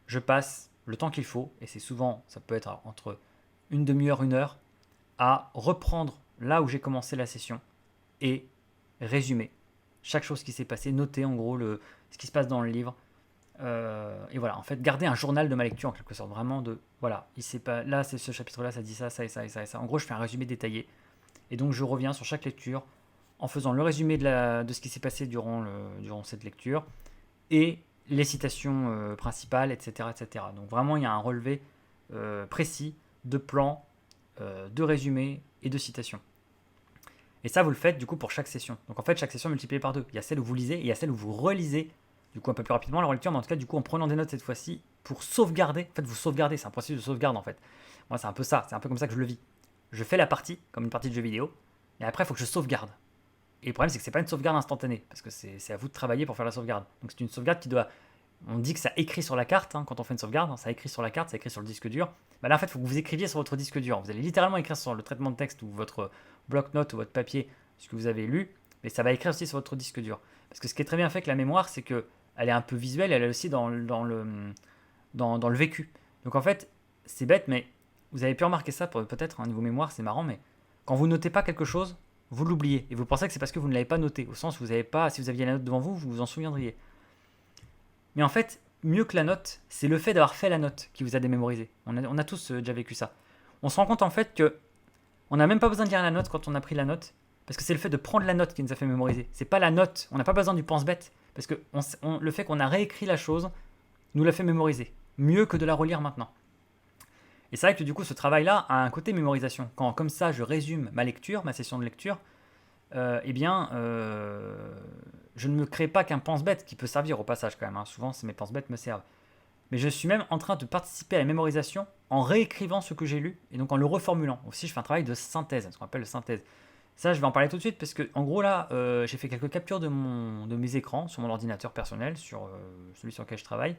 je passe le temps qu'il faut, et c'est souvent, ça peut être entre une demi-heure, une heure, à reprendre là où j'ai commencé la session et résumer chaque chose qui s'est passée, noter en gros ce qui se passe dans le livre. Et voilà, en fait, garder un journal de ma lecture en quelque sorte, vraiment de voilà, il s'est pas, là c'est ce chapitre-là, ça dit ça, ça et ça et ça et ça. En gros, je fais un résumé détaillé et donc je reviens sur chaque lecture en faisant le résumé de ce qui s'est passé durant cette lecture et les citations principales, etc., etc. Donc vraiment, il y a un relevé précis de plans, de résumés et de citations. Et ça, vous le faites du coup pour chaque session. Donc en fait, chaque session est multipliée par deux. Il y a celle où vous lisez et il y a celle où vous relisez, du coup un peu plus rapidement la relecture, mais en tout cas, du coup, en prenant des notes cette fois-ci pour sauvegarder. En fait, vous sauvegardez, c'est un processus de sauvegarde en fait. Moi, c'est un peu ça, c'est un peu comme ça que je le vis. Je fais la partie, comme une partie de jeu vidéo, et après, il faut que je sauvegarde. Et le problème, c'est que c'est pas une sauvegarde instantanée, parce que c'est à vous de travailler pour faire la sauvegarde. Donc c'est une sauvegarde qui doit. On dit que ça écrit sur la carte, hein, quand on fait une sauvegarde, hein, ça écrit sur la carte, ça écrit sur le disque dur. Bah là, en fait, il faut que vous écriviez sur votre disque dur. Vous allez littéralement écrire sur le traitement de texte ou votre bloc-notes ou votre papier ce que vous avez lu, mais ça va écrire aussi sur votre disque dur. Parce que ce qui est très bien fait avec la mémoire, c'est que elle est un peu visuelle, elle est aussi dans le vécu. Donc en fait, c'est bête, mais vous avez pu remarquer ça peut-être, niveau mémoire, c'est marrant, mais quand vous notez pas quelque chose, vous l'oubliez. Et vous pensez que c'est parce que vous ne l'avez pas noté, au sens où vous avez pas, si vous aviez la note devant vous, vous vous en souviendriez. Mais en fait, mieux que la note, c'est le fait d'avoir fait la note qui vous a démémorisé. On a tous déjà vécu ça. On se rend compte en fait que on n'a même pas besoin de lire la note quand on a pris la note, parce que c'est le fait de prendre la note qui nous a fait mémoriser. C'est pas la note, on n'a pas besoin du pense-bête, parce que le fait qu'on a réécrit la chose nous l'a fait mémoriser, mieux que de la relire maintenant. Et c'est vrai que du coup, ce travail-là a un côté mémorisation. Quand, comme ça, je résume ma lecture, ma session de lecture, eh bien, je ne me crée pas qu'un pense-bête qui peut servir au passage quand même. Hein. Souvent, mes pense-bêtes me servent. Mais je suis même en train de participer à la mémorisation en réécrivant ce que j'ai lu et donc en le reformulant. Aussi, je fais un travail de synthèse, ce qu'on appelle de synthèse. Ça, je vais en parler tout de suite parce que, en gros, là, j'ai fait quelques captures de mes écrans sur mon ordinateur personnel, sur celui sur lequel je travaille.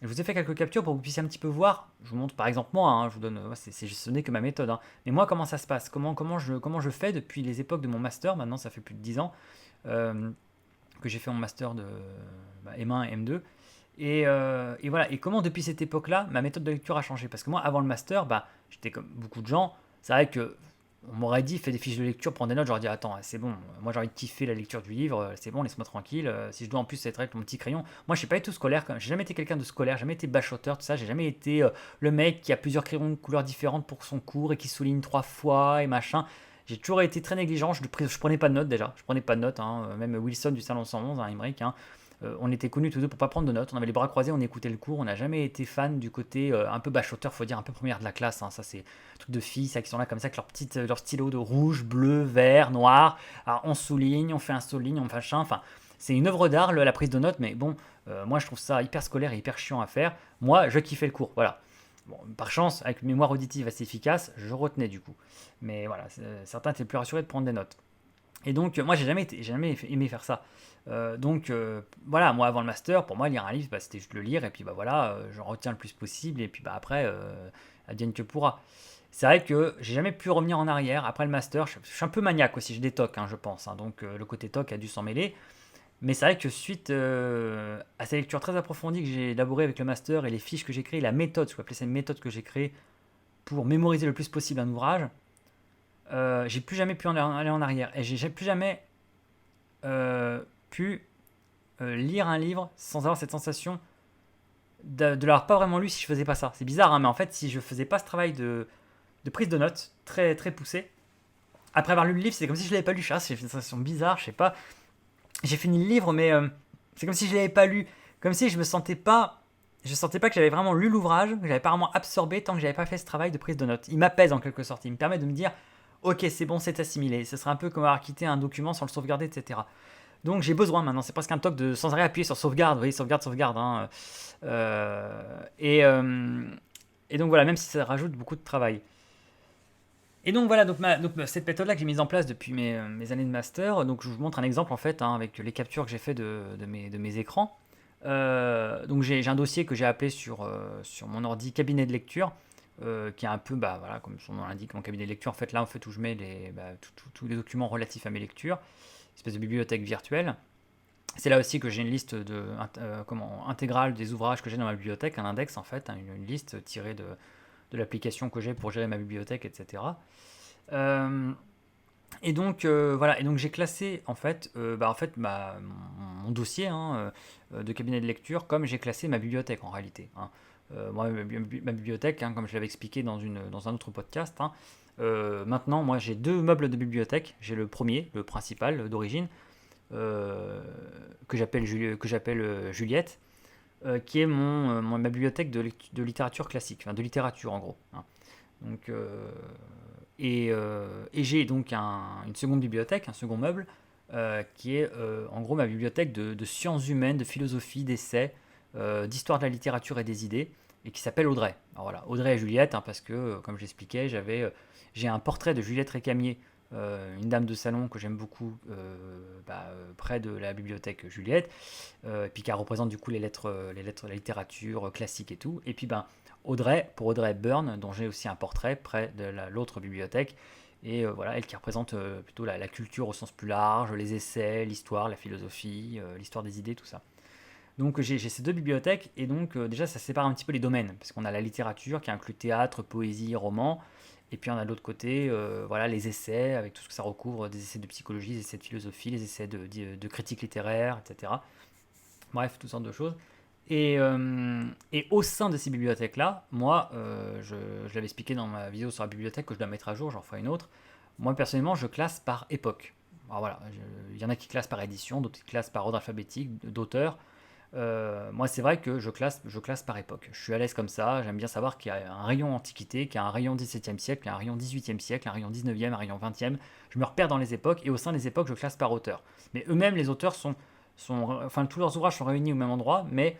Je vous ai fait quelques captures pour que vous puissiez un petit peu voir. Je vous montre par exemple moi, hein, je vous donne, ce n'est que ma méthode. Hein. Mais moi, comment ça se passe, comment je fais depuis les époques de mon master, maintenant ça fait plus de 10 ans que j'ai fait mon master de M1 et M2. Et voilà, et comment depuis cette époque-là, ma méthode de lecture a changé. Parce que moi, avant le master, j'étais comme beaucoup de gens. C'est vrai que on m'aurait dit, fais des fiches de lecture, prends des notes. J'aurais dit, attends, c'est bon, moi j'ai envie de kiffer la lecture du livre, c'est bon, laisse-moi tranquille. Si je dois en plus être avec mon petit crayon. Moi, je suis pas du tout scolaire, j'ai jamais été quelqu'un de scolaire, jamais été bachoteur, tout ça. J'ai jamais été le mec qui a plusieurs crayons de couleurs différentes pour son cours et qui souligne 3 fois et machin. J'ai toujours été très négligent, je prenais pas de notes déjà, je prenais pas de notes, hein. Même Wilson du Salon 111, hein, Imric, hein, on était connus tous deux pour pas prendre de notes, on avait les bras croisés, on écoutait le cours, on n'a jamais été fan du côté un peu bachoteur, faut dire un peu première de la classe, hein. Ça c'est un truc de filles, ça, qui sont là comme ça avec leur stylo de rouge, bleu, vert, noir. Alors on souligne, on fait un souligne, on machin, enfin c'est une œuvre d'art la prise de notes, mais bon, moi je trouve ça hyper scolaire et hyper chiant à faire. Moi je kiffais le cours, voilà. Bon, par chance, avec une mémoire auditive assez efficace, je retenais du coup. Mais voilà, certains étaient plus rassurés de prendre des notes. Et donc, moi, j'ai jamais aimé faire ça. Voilà, moi, avant le master, pour moi, lire un livre, c'était juste le lire, et puis voilà, j'en retiens le plus possible, et puis après, advienne que pourra. C'est vrai que j'ai jamais pu revenir en arrière. Après le master, je suis un peu maniaque aussi, je détoque, hein, je pense. Hein, donc, le côté toc a dû s'en mêler. Mais c'est vrai que suite à ces lectures très approfondies que j'ai élaborées avec le master et les fiches que j'ai créées, la méthode, je peux appeler ça une méthode que j'ai créée pour mémoriser le plus possible un ouvrage, j'ai plus jamais pu aller en arrière. Et j'ai plus jamais pu lire un livre sans avoir cette sensation de l'avoir pas vraiment lu si je faisais pas ça. C'est bizarre, hein, mais en fait, si je faisais pas ce travail de prise de notes très, très poussé, après avoir lu le livre, c'est comme si je l'avais pas lu. C'est une sensation bizarre, je sais pas. J'ai fini le livre, mais c'est comme si je l'avais pas lu. Comme si je sentais pas que j'avais vraiment lu l'ouvrage, que j'avais pas vraiment absorbé tant que j'avais pas fait ce travail de prise de notes. Il m'apaise en quelque sorte, il me permet de me dire ok, c'est bon, c'est assimilé. Ce serait un peu comme avoir quitté un document sans le sauvegarder, etc. Donc j'ai besoin maintenant, c'est presque un toc de sans arrêt appuyer sur sauvegarde, vous voyez, sauvegarde, sauvegarde. Hein. Et donc voilà, même si ça rajoute beaucoup de travail. Et donc voilà, cette méthode-là que j'ai mise en place depuis mes années de master, donc je vous montre un exemple en fait, hein, avec les captures que j'ai fait de mes écrans. Donc j'ai un dossier que j'ai appelé sur mon ordi cabinet de lecture, qui est un peu, voilà, comme son nom l'indique, mon cabinet de lecture. En fait, là, où je mets tous les documents relatifs à mes lectures, une espèce de bibliothèque virtuelle. C'est là aussi que j'ai une liste intégrale des ouvrages que j'ai dans ma bibliothèque, un index en fait, hein, une liste tirée de l'application que j'ai pour gérer ma bibliothèque, etc. Et donc, voilà, et donc j'ai classé mon dossier, hein, de cabinet de lecture comme j'ai classé ma bibliothèque en réalité, hein. Moi, ma bibliothèque, hein, comme je l'avais expliqué dans un autre podcast, hein, maintenant, moi j'ai deux meubles de bibliothèque. J'ai le premier, le principal d'origine, euh, que j'appelle Juliette, qui est ma bibliothèque de littérature classique, enfin de littérature en gros, hein. Donc, et j'ai donc une seconde bibliothèque, un second meuble, qui est en gros ma bibliothèque de sciences humaines, de philosophie, d'essais, d'histoire de la littérature et des idées, et qui s'appelle Audrey. Alors voilà, Audrey et Juliette, hein, parce que, comme j'expliquais, j'ai un portrait de Juliette Récamier, une dame de salon que j'aime beaucoup, près de la bibliothèque Juliette, et puis qui représente du coup les lettres, la littérature classique et tout. Et puis Audrey, pour Audrey Hepburn, dont j'ai aussi un portrait près de l'autre bibliothèque. Et voilà, elle qui représente plutôt la culture au sens plus large, les essais, l'histoire, la philosophie, l'histoire des idées, tout ça. Donc j'ai ces deux bibliothèques, et donc déjà ça sépare un petit peu les domaines, parce qu'on a la littérature qui inclut théâtre, poésie, roman, et puis on a de l'autre côté voilà, les essais, avec tout ce que ça recouvre, des essais de psychologie, des essais de philosophie, les essais de critique littéraire, etc. Bref, toutes sortes de choses. Et au sein de ces bibliothèques-là, moi, je l'avais expliqué dans ma vidéo sur la bibliothèque que je dois mettre à jour, j'en ferai une autre. Moi, personnellement, je classe par époque. Alors voilà, il y en a qui classent par édition, d'autres qui classent par ordre alphabétique d'auteur. Moi, c'est vrai que je classe par époque. Je suis à l'aise comme ça, j'aime bien savoir qu'il y a un rayon antiquité, qu'il y a un rayon 17e siècle, qu'il y a un rayon 18e siècle, un rayon 19e, un rayon 20e. Je me repère dans les époques, et au sein des époques, je classe par auteur. Mais eux-mêmes, les auteurs enfin, tous leurs ouvrages sont réunis au même endroit, mais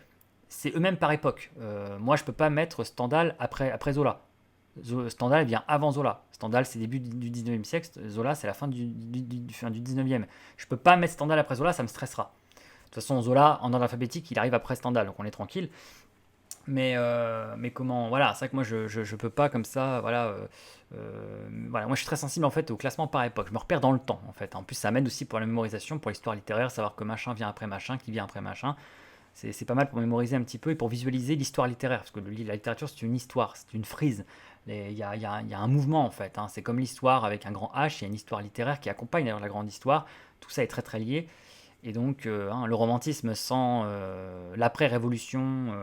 c'est eux-mêmes par époque. Moi, je peux pas mettre Stendhal après Zola. Stendhal vient avant Zola. Stendhal, c'est début du 19e siècle. Zola, c'est la fin du 19e. Je peux pas mettre Stendhal après Zola, ça me stressera. De toute façon, Zola, en ordre alphabétique, il arrive après Stendhal, donc on est tranquille. Mais comment, voilà, c'est vrai que moi je peux pas comme ça, voilà, voilà, moi je suis très sensible en fait au classement par époque, je me repère dans le temps en fait. En plus, ça m'aide aussi pour la mémorisation, pour l'histoire littéraire, savoir que machin vient après machin, qui vient après machin. C'est pas mal pour mémoriser un petit peu et pour visualiser l'histoire littéraire, parce que la littérature c'est une histoire, c'est une frise. Il y a un mouvement en fait, hein. C'est comme l'histoire avec un grand H, il y a une histoire littéraire qui accompagne d'ailleurs la grande histoire, tout ça est très très lié. Et donc, hein, le romantisme sans l'après-révolution,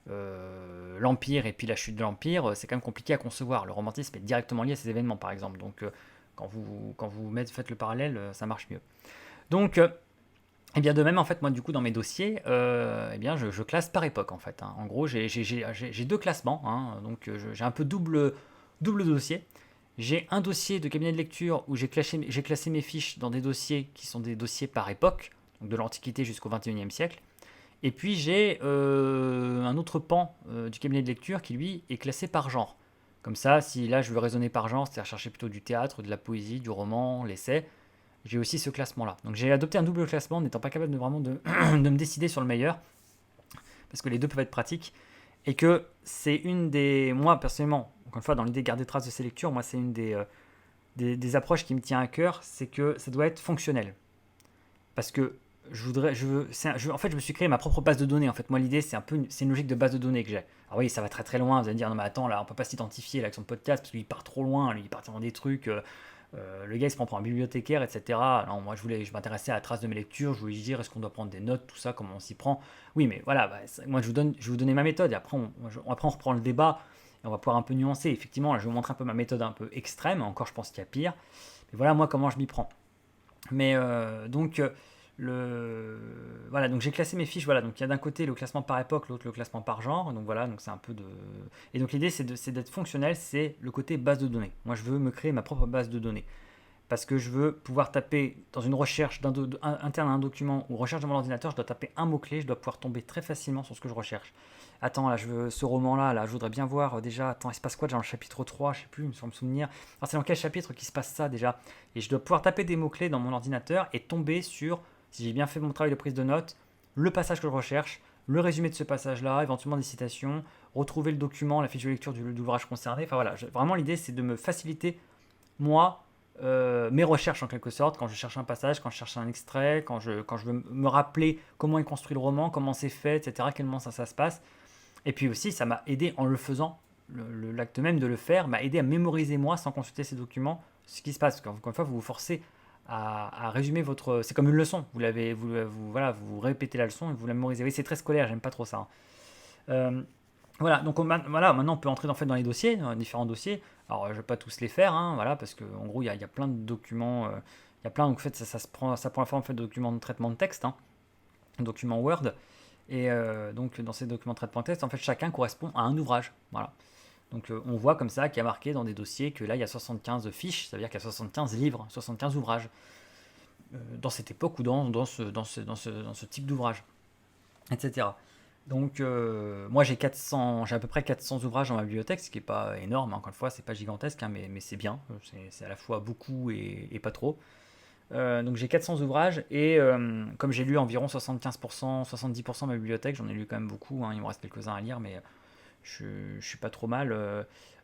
l'Empire et puis la chute de l'Empire, c'est quand même compliqué à concevoir. Le romantisme est directement lié à ces événements, par exemple. Donc, quand vous faites le parallèle, ça marche mieux. Donc, et bien de même, en fait, moi, du coup, dans mes dossiers, eh bien, je classe par époque, en fait, hein. En gros, j'ai deux classements, hein. Donc, j'ai un peu double dossier. J'ai un dossier de cabinet de lecture où j'ai classé mes fiches dans des dossiers qui sont des dossiers par époque, donc de l'Antiquité jusqu'au XXIe siècle. Et puis j'ai un autre pan du cabinet de lecture qui lui est classé par genre. Comme ça, si là je veux raisonner par genre, c'est-à-dire chercher plutôt du théâtre, de la poésie, du roman, l'essai, j'ai aussi ce classement-là. Donc j'ai adopté un double classement, n'étant pas capable de vraiment de me décider sur le meilleur, parce que les deux peuvent être pratiques, et que c'est une des... Moi personnellement, encore une fois, dans l'idée de garder trace de ces lectures, moi c'est une des approches qui me tient à cœur, c'est que ça doit être fonctionnel. Parce que en fait, je me suis créé ma propre base de données. En fait, moi, l'idée, c'est une logique de base de données que j'ai. Alors oui, ça va très très loin. Vous allez me dire, non, mais attends, là, on peut pas s'identifier là, avec son podcast parce qu'il part trop loin. Lui, il part dans des trucs. Le gars, il se prend pour un bibliothécaire, etc. Non, moi, je m'intéressais à la trace de mes lectures. Je voulais dire, est-ce qu'on doit prendre des notes, tout ça, comment on s'y prend. Oui, mais voilà, moi, je vais vous donner ma méthode. Et après, on reprend le débat et on va pouvoir un peu nuancer. Effectivement, là, je vais vous montrer un peu ma méthode un peu extrême. Encore, je pense qu'il y a pire. Mais voilà, moi, comment je m'y prends. Mais donc, voilà, donc j'ai classé mes fiches. Voilà, donc il y a d'un côté le classement par époque, l'autre le classement par genre. Donc voilà, donc c'est un peu de. Et donc l'idée c'est d'être fonctionnel, c'est le côté base de données. Moi je veux me créer ma propre base de données parce que je veux pouvoir taper dans une recherche interne à un document ou recherche de mon ordinateur, je dois taper un mot-clé, je dois pouvoir tomber très facilement sur ce que je recherche. Attends, là, je veux ce roman-là, là, je voudrais bien voir déjà, attends, il se passe quoi déjà dans le chapitre 3, je sais plus, sans me souvenir. Alors, c'est dans quel chapitre qu'il se passe ça déjà? Et je dois pouvoir taper des mots-clés dans mon ordinateur et tomber sur, si j'ai bien fait mon travail de prise de notes, le passage que je recherche, le résumé de ce passage-là, éventuellement des citations, retrouver le document, la fiche de lecture de l'ouvrage concerné. Enfin voilà, vraiment l'idée c'est de me faciliter, moi, mes recherches en quelque sorte, quand je cherche un passage, quand je cherche un extrait, quand je veux me rappeler comment est construit le roman, comment c'est fait, etc., comment ça se passe. Et puis aussi, ça m'a aidé en le faisant, l'acte même de le faire m'a aidé à mémoriser moi, sans consulter ces documents, ce qui se passe. Encore une fois, vous vous forcez à résumer votre... C'est comme une leçon. Voilà, vous répétez la leçon et vous la mémorisez. Oui, c'est très scolaire, j'aime pas trop ça. Voilà, donc voilà, maintenant on peut entrer dans les dossiers, dans différents dossiers. Alors je ne vais pas tous les faire, hein, voilà, parce qu'en gros il y a plein de documents, il y a plein, en fait ça prend la forme en fait, de documents de traitement de texte, hein, documents Word, et donc dans ces documents de traitement de texte, en fait chacun correspond à un ouvrage, voilà. Donc on voit comme ça qu'il y a marqué dans des dossiers que là il y a 75 fiches, ça veut dire qu'il y a 75 livres, 75 ouvrages, dans cette époque ou dans ce type d'ouvrage, etc. Donc moi j'ai à peu près 400 ouvrages dans ma bibliothèque, ce qui n'est pas énorme, hein, encore une fois, c'est pas gigantesque, hein, mais c'est bien, c'est à la fois beaucoup et pas trop. Donc j'ai 400 ouvrages et comme j'ai lu environ 75%, 70% de ma bibliothèque, j'en ai lu quand même beaucoup, hein, il me reste quelques-uns à lire, mais je suis pas trop mal.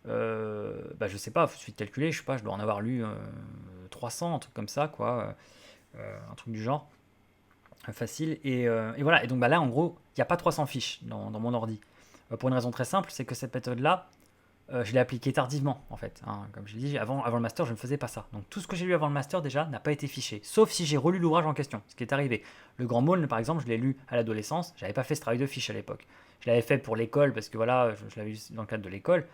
Bah, je sais pas, il suffit de calculer, je sais pas, je dois en avoir lu 300, un truc comme ça, quoi, un truc du genre facile. Et voilà. Et donc bah là, en gros, il n'y a pas 300 fiches dans mon ordi. Pour une raison très simple, c'est que cette méthode-là, je l'ai appliquée tardivement, en fait, hein. Comme je l'ai dit, avant le master, je ne faisais pas ça. Donc tout ce que j'ai lu avant le master, déjà, n'a pas été fiché. Sauf si j'ai relu l'ouvrage en question, ce qui est arrivé. Le Grand Maulne, par exemple, je l'ai lu à l'adolescence. J'avais pas fait ce travail de fiche à l'époque. Je l'avais fait pour l'école, parce que voilà, je l'avais lu dans le cadre de l'école,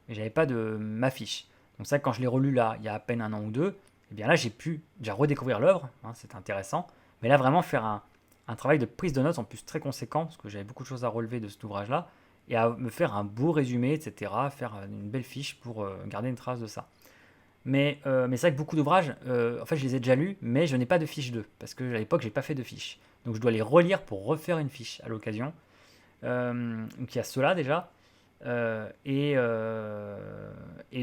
mais j'avais pas de ma fiche. Donc ça, quand je l'ai relu là, il y a à peine un an ou deux, et bien là, j'ai pu déjà redécouvrir l'œuvre, hein, c'est intéressant. Mais là, vraiment faire un travail de prise de notes en plus très conséquent, parce que j'avais beaucoup de choses à relever de cet ouvrage-là, et à me faire un beau résumé, etc., faire une belle fiche pour garder une trace de ça. Mais c'est vrai que beaucoup d'ouvrages, en fait, je les ai déjà lus, mais je n'ai pas de fiche d'eux, parce que à l'époque, j'ai pas fait de fiche. Donc je dois les relire pour refaire une fiche à l'occasion. Donc il y a cela déjà. Et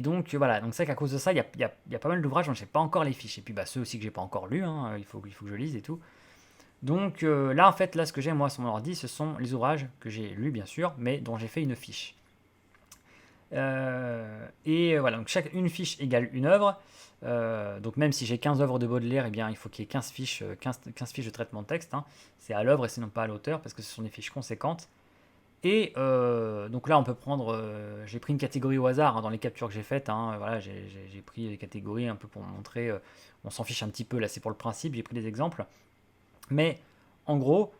donc voilà, donc c'est vrai qu'à cause de ça, il y a pas mal d'ouvrages dont je n'ai pas encore les fiches. Et puis bah, ceux aussi que j'ai pas encore lus, hein, il faut que je lise et tout. Donc là, en fait, là, ce que j'ai moi sur mon ordi, ce sont les ouvrages que j'ai lus, bien sûr, mais dont j'ai fait une fiche. Voilà, donc une fiche égale une œuvre. Donc même si j'ai 15 œuvres de Baudelaire, eh bien, il faut qu'il y ait 15 fiches, 15 fiches de traitement de texte, hein. C'est à l'œuvre et sinon pas à l'auteur, parce que ce sont des fiches conséquentes. Et donc là, on peut prendre. J'ai pris une catégorie au hasard, hein, dans les captures que j'ai faites, hein. Voilà, j'ai pris des catégories un peu pour montrer. On s'en fiche un petit peu, là, c'est pour le principe. J'ai pris des exemples. Mais en gros,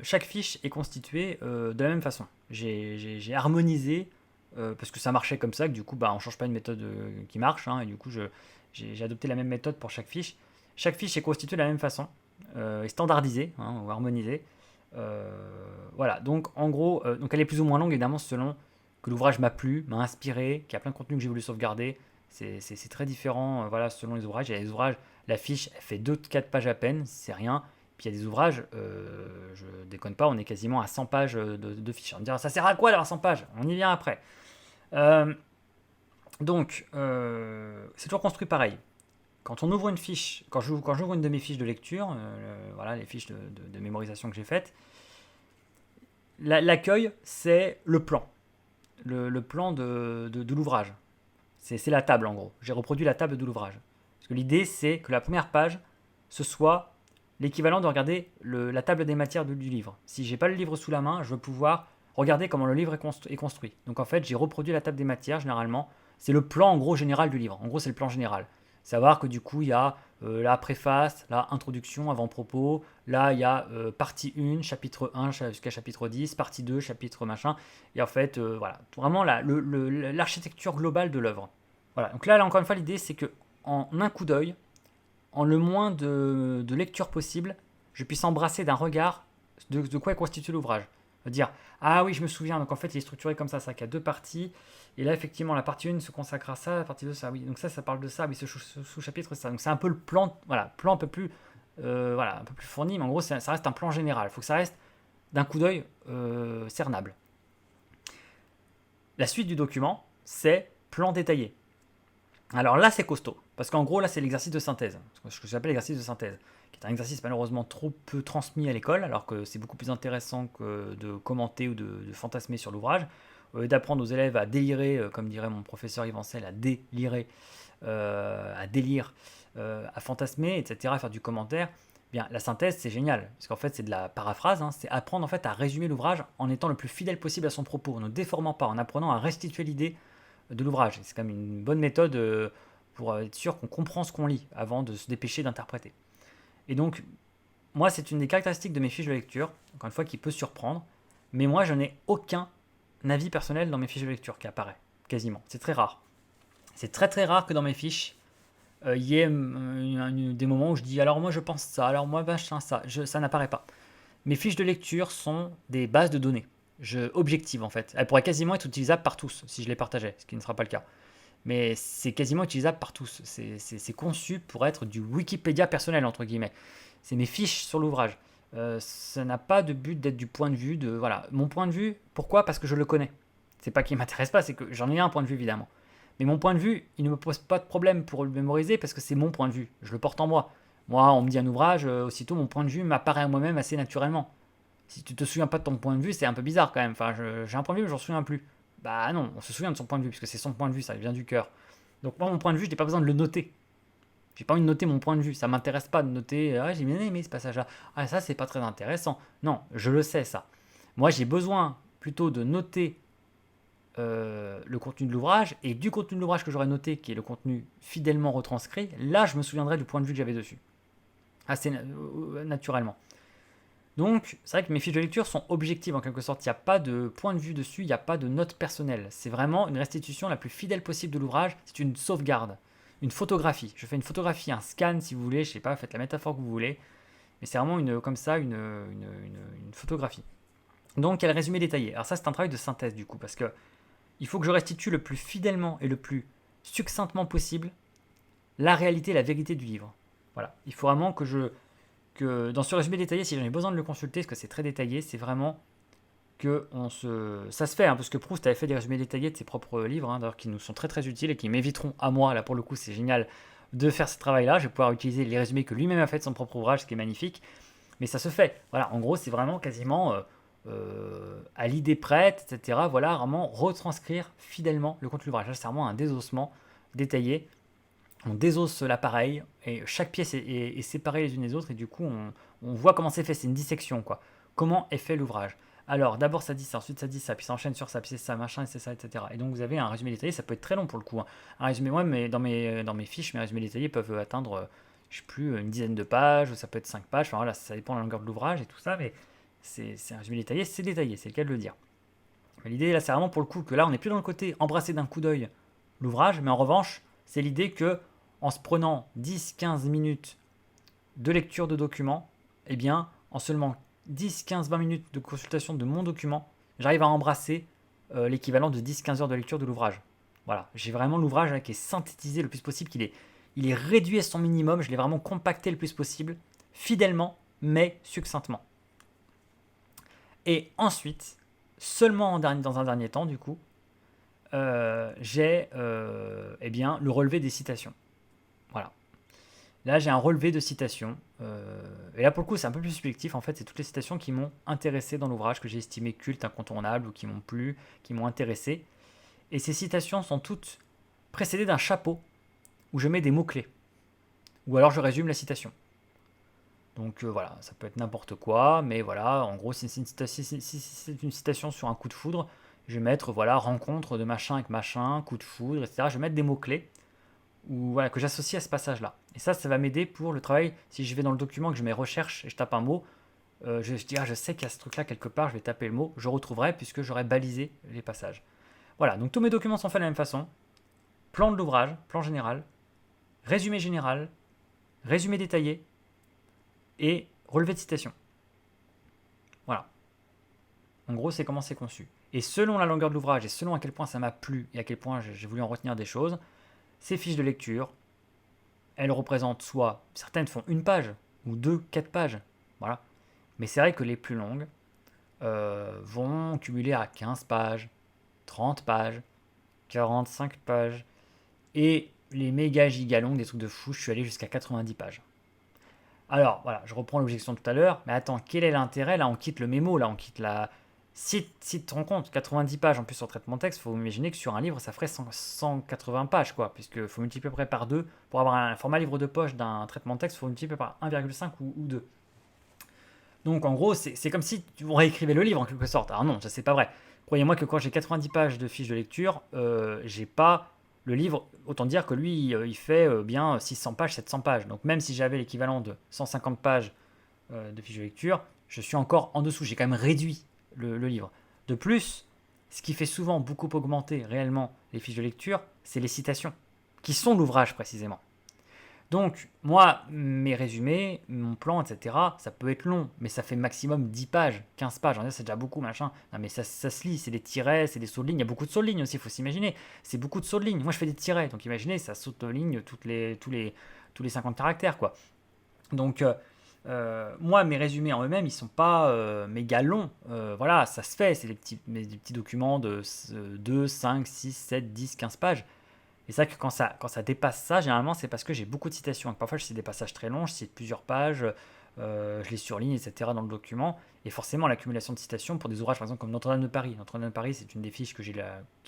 chaque fiche est constituée de la même façon. J'ai harmonisé, parce que ça marchait comme ça, que du coup, bah, on ne change pas une méthode qui marche, hein, et du coup, j'ai adopté la même méthode pour chaque fiche. Chaque fiche est constituée de la même façon, et standardisée, hein, ou harmonisée. Euh, voilà, donc en gros, donc elle est plus ou moins longue évidemment selon que l'ouvrage m'a plu, m'a inspiré, qu'il y a plein de contenu que j'ai voulu sauvegarder. C'est très différent, voilà, selon les ouvrages. Il y a des ouvrages, la fiche elle fait 2-4 pages à peine, c'est rien. Puis il y a des ouvrages, je déconne pas, on est quasiment à 100 pages de fiches. On me dira, ça sert à quoi d'avoir 100 pages? On y vient après. Euh, c'est toujours construit pareil. Quand on ouvre une fiche, quand j'ouvre une de mes fiches de lecture, voilà les fiches de mémorisation que j'ai faites, l'accueil c'est le plan, le plan de l'ouvrage. C'est la table en gros. J'ai reproduit la table de l'ouvrage. Parce que l'idée c'est que la première page, ce soit l'équivalent de regarder la table des matières du livre. Si j'ai pas le livre sous la main, je veux pouvoir regarder comment le livre est construit. Donc en fait, j'ai reproduit la table des matières généralement. C'est le plan en gros général du livre. En gros, c'est le plan général. Savoir que du coup, il y a la préface, la introduction, avant-propos. Là, il y a partie 1, chapitre 1 jusqu'à chapitre 10, partie 2, chapitre machin. Et en fait, voilà, vraiment l'architecture globale de l'œuvre. Voilà, donc là, encore une fois, l'idée, c'est que en un coup d'œil, en le moins de lecture possible, je puisse embrasser d'un regard de quoi est constitué l'ouvrage. Dire, ah oui, je me souviens, donc en fait, il est structuré comme ça qu'il y a deux parties. Et là, effectivement, la partie 1 se consacre à ça, la partie 2, ça, oui. Donc ça parle de ça, oui, ce sous-chapitre, c'est ça. Donc c'est un peu le plan, voilà, plan un peu plus, voilà, un peu plus fourni, mais en gros, ça reste un plan général. Il faut que ça reste d'un coup d'œil cernable. La suite du document, c'est plan détaillé. Alors là, c'est costaud, parce qu'en gros, là, c'est l'exercice de synthèse, ce que j'appelle l'exercice de synthèse, qui est un exercice malheureusement trop peu transmis à l'école, alors que c'est beaucoup plus intéressant que de commenter ou de fantasmer sur l'ouvrage, d'apprendre aux élèves à délirer, comme dirait mon professeur Yves Ancel, à délirer, à délire, à fantasmer, etc., à faire du commentaire. Bien, la synthèse, c'est génial, parce qu'en fait, c'est de la paraphrase, hein, c'est apprendre en fait à résumer l'ouvrage en étant le plus fidèle possible à son propos, en ne déformant pas, en apprenant à restituer l'idée de l'ouvrage. C'est quand même une bonne méthode pour être sûr qu'on comprend ce qu'on lit avant de se dépêcher d'interpréter. Et donc, moi, c'est une des caractéristiques de mes fiches de lecture, encore une fois, qui peut surprendre, mais moi, je n'ai aucun avis personnel dans mes fiches de lecture qui apparaît, quasiment. C'est très rare. C'est très très rare que dans mes fiches, il y ait des moments où je dis alors moi je pense ça, alors moi machin ça, ça n'apparaît pas. Mes fiches de lecture sont des bases de données, objectives en fait. Elles pourraient quasiment être utilisables par tous si je les partageais, ce qui ne sera pas le cas. Mais c'est quasiment utilisable par tous. C'est conçu pour être du Wikipédia personnel entre guillemets. C'est mes fiches sur l'ouvrage. Ça n'a pas de but d'être du point de vue de voilà mon point de vue. Pourquoi? Parce que je le connais. C'est pas qu'il m'intéresse pas, c'est que j'en ai un point de vue évidemment. Mais mon point de vue, il ne me pose pas de problème pour le mémoriser parce que c'est mon point de vue. Je le porte en moi. Moi, on me dit un ouvrage, aussitôt mon point de vue m'apparaît à moi-même assez naturellement. Si tu te souviens pas de ton point de vue, c'est un peu bizarre quand même. Enfin, j'ai un point de vue, mais j'en souviens plus. Bah non, on se souvient de son point de vue parce que c'est son point de vue, ça vient du cœur. Donc moi, mon point de vue, je n'ai pas besoin de le noter. J'ai pas envie de noter mon point de vue. Ça m'intéresse pas de noter. Ah, j'ai bien aimé ce passage-là. Ah, ça, c'est pas très intéressant. Non, je le sais ça. Moi, j'ai besoin plutôt de noter le contenu de l'ouvrage, et du contenu de l'ouvrage que j'aurais noté, qui est le contenu fidèlement retranscrit, là je me souviendrai du point de vue que j'avais dessus, assez naturellement. Donc c'est vrai que mes fiches de lecture sont objectives en quelque sorte, il n'y a pas de point de vue dessus, il n'y a pas de note personnelle, c'est vraiment une restitution la plus fidèle possible de l'ouvrage, c'est une sauvegarde, une photographie, je fais une photographie, un scan si vous voulez, je sais pas, faites la métaphore que vous voulez, mais c'est vraiment comme ça une photographie. Donc il y a le résumé détaillé, alors ça c'est un travail de synthèse du coup, parce que il faut que je restitue le plus fidèlement et le plus succinctement possible la réalité, la vérité du livre. Voilà. Il faut vraiment que dans ce résumé détaillé, si j'en ai besoin de le consulter, parce que c'est très détaillé, c'est vraiment que ça se fait, hein, parce que Proust avait fait des résumés détaillés de ses propres livres, hein, d'ailleurs qui nous sont très très utiles et qui m'éviteront à moi, là pour le coup c'est génial de faire ce travail-là, je vais pouvoir utiliser les résumés que lui-même a fait de son propre ouvrage, ce qui est magnifique, mais ça se fait. Voilà, en gros c'est vraiment quasiment à l'idée prête, etc. Voilà, vraiment retranscrire fidèlement le contenu de l'ouvrage. Là, c'est vraiment un désossement détaillé. On désosse l'appareil et chaque pièce est séparée les unes des autres et du coup, on voit comment c'est fait. C'est une dissection, quoi. Comment est fait l'ouvrage. Alors, d'abord ça dit ça, ensuite ça dit ça, puis ça enchaîne sur ça, puis c'est ça, machin, et c'est ça, etc. Et donc vous avez un résumé détaillé, ça peut être très long pour le coup, hein. Un résumé, moi, mais dans mes fiches, mes résumés détaillés peuvent atteindre, je sais plus, une dizaine de pages, ou ça peut être 5 pages, enfin voilà, ça dépend de la longueur de l'ouvrage et tout ça, mais c'est un résumé détaillé, c'est le cas de le dire. Mais l'idée là, c'est vraiment pour le coup que là, on n'est plus dans le côté embrasser d'un coup d'œil l'ouvrage, mais en revanche, c'est l'idée que en se prenant 10-15 minutes de lecture de documents, eh bien, en seulement 10-15-20 minutes de consultation de mon document, j'arrive à embrasser l'équivalent de 10-15 heures de lecture de l'ouvrage. Voilà, j'ai vraiment l'ouvrage là, qui est synthétisé le plus possible, il est réduit à son minimum, je l'ai vraiment compacté le plus possible, fidèlement, mais succinctement. Et ensuite, seulement dans un dernier temps, du coup, j'ai eh bien, le relevé des citations. Voilà. Là, j'ai un relevé de citations. Et là, pour le coup, c'est un peu plus subjectif. En fait, c'est toutes les citations qui m'ont intéressé dans l'ouvrage, que j'ai estimé culte, incontournable, ou qui m'ont plu, qui m'ont intéressé. Et ces citations sont toutes précédées d'un chapeau où je mets des mots-clés. Ou alors je résume la citation. Donc voilà, ça peut être n'importe quoi, mais voilà, en gros, si c'est une citation sur un coup de foudre, je vais mettre voilà, rencontre de machin avec machin, coup de foudre, etc. Je vais mettre des mots-clés voilà, que j'associe à ce passage-là. Et ça va m'aider pour le travail. Si je vais dans le document, que je mets recherche et je tape un mot, je dis, je sais qu'il y a ce truc-là quelque part, je vais taper le mot, je retrouverai puisque j'aurai balisé les passages. Voilà, donc tous mes documents sont faits de la même façon. Plan de l'ouvrage, plan général, général, résumé détaillé et relevé de citation. Voilà. En gros, c'est comment c'est conçu. Et selon la longueur de l'ouvrage et selon à quel point ça m'a plu et à quel point j'ai voulu en retenir des choses, ces fiches de lecture, elles représentent soit, certaines font une page, ou 2, 4 pages, voilà. Mais c'est vrai que les plus longues vont cumuler à 15 pages, 30 pages, 45 pages, et les méga giga longues, des trucs de fou, je suis allé jusqu'à 90 pages. Alors, voilà, je reprends l'objection tout à l'heure, mais attends, quel est l'intérêt? Là, on quitte le mémo, là, on quitte la... Si tu te rends compte, 90 pages en plus sur traitement de texte, il faut imaginer que sur un livre, ça ferait 180 pages, quoi, puisqu'il faut multiplier à peu près par 2. Pour avoir un format livre de poche d'un traitement de texte, il faut multiplier par 1,5 ou 2. Donc, en gros, c'est comme si on réécrivait le livre, en quelque sorte. Alors non, ça c'est pas vrai. Croyez-moi que quand j'ai 90 pages de fiches de lecture, j'ai pas Le livre, autant dire que lui, il fait bien 600 pages, 700 pages. Donc même si j'avais l'équivalent de 150 pages de fiche de lecture, je suis encore en dessous. J'ai quand même réduit le livre. De plus, ce qui fait souvent beaucoup augmenter réellement les fiches de lecture, c'est les citations, qui sont l'ouvrage précisément. Donc, moi, mes résumés, mon plan, etc., ça peut être long, mais ça fait maximum 10 pages, 15 pages. En fait, c'est déjà beaucoup, machin. Non, mais ça se lit, c'est des tirets, c'est des sauts de ligne. Il y a beaucoup de sauts de ligne aussi, il faut s'imaginer. C'est beaucoup de sauts de ligne. Moi, je fais des tirets, donc imaginez, ça saute de ligne tous les 50 caractères, quoi. Donc, moi, mes résumés en eux-mêmes, ils sont pas méga longs. Voilà, ça se fait. C'est des petits documents de 2, 5, 6, 7, 10, 15 pages. Et c'est vrai que quand ça dépasse ça, généralement, c'est parce que j'ai beaucoup de citations. Donc, parfois, je cite des passages très longs, je cite plusieurs pages, je les surligne, etc. dans le document. Et forcément, l'accumulation de citations pour des ouvrages, par exemple, comme Notre-Dame de Paris. Notre-Dame de Paris, c'est une des fiches qui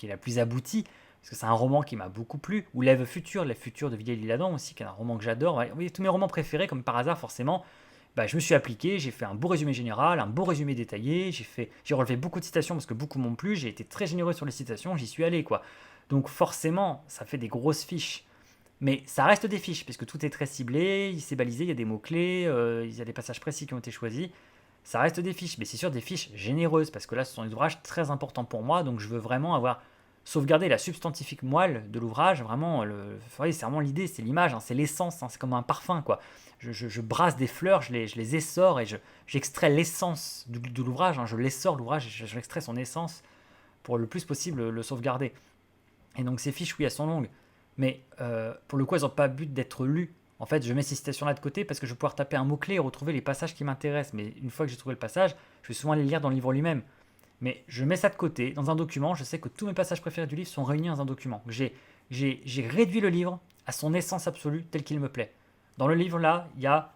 est la plus aboutie, parce que c'est un roman qui m'a beaucoup plu. Ou L'Ève future, L'Ève future de Villiers-L'Isle-Adam aussi, qui est un roman que j'adore. Oui, tous mes romans préférés, comme par hasard, forcément, bah, je me suis appliqué, j'ai fait un beau résumé général, un beau résumé détaillé, j'ai relevé beaucoup de citations parce que beaucoup m'ont plu, j'ai été très généreux sur les citations, j'y suis allé quoi. Donc forcément, ça fait des grosses fiches. Mais ça reste des fiches, puisque tout est très ciblé, il s'est balisé, il y a des mots-clés, il y a des passages précis qui ont été choisis. Ça reste des fiches, mais c'est sûr des fiches généreuses, parce que là, ce sont des ouvrages très importants pour moi, donc je veux vraiment avoir sauvegardé la substantifique moelle de l'ouvrage. Vraiment, vous voyez, c'est vraiment l'idée, c'est l'image, hein, c'est l'essence, hein, c'est comme un parfum, quoi. Je brasse des fleurs, je les essore et j'extrais l'essence de l'ouvrage, hein, je l'essore l'ouvrage, j'extrais son essence pour le plus possible le sauvegarder. Et donc ces fiches, oui, elles sont longues, mais pour le coup, elles n'ont pas but d'être lues. En fait, je mets ces citations-là de côté parce que je vais pouvoir taper un mot-clé et retrouver les passages qui m'intéressent. Mais une fois que j'ai trouvé le passage, je vais souvent les lire dans le livre lui-même. Mais je mets ça de côté. Dans un document, je sais que tous mes passages préférés du livre sont réunis dans un document. J'ai réduit le livre à son essence absolue, tel qu'il me plaît. Dans le livre, là, il y a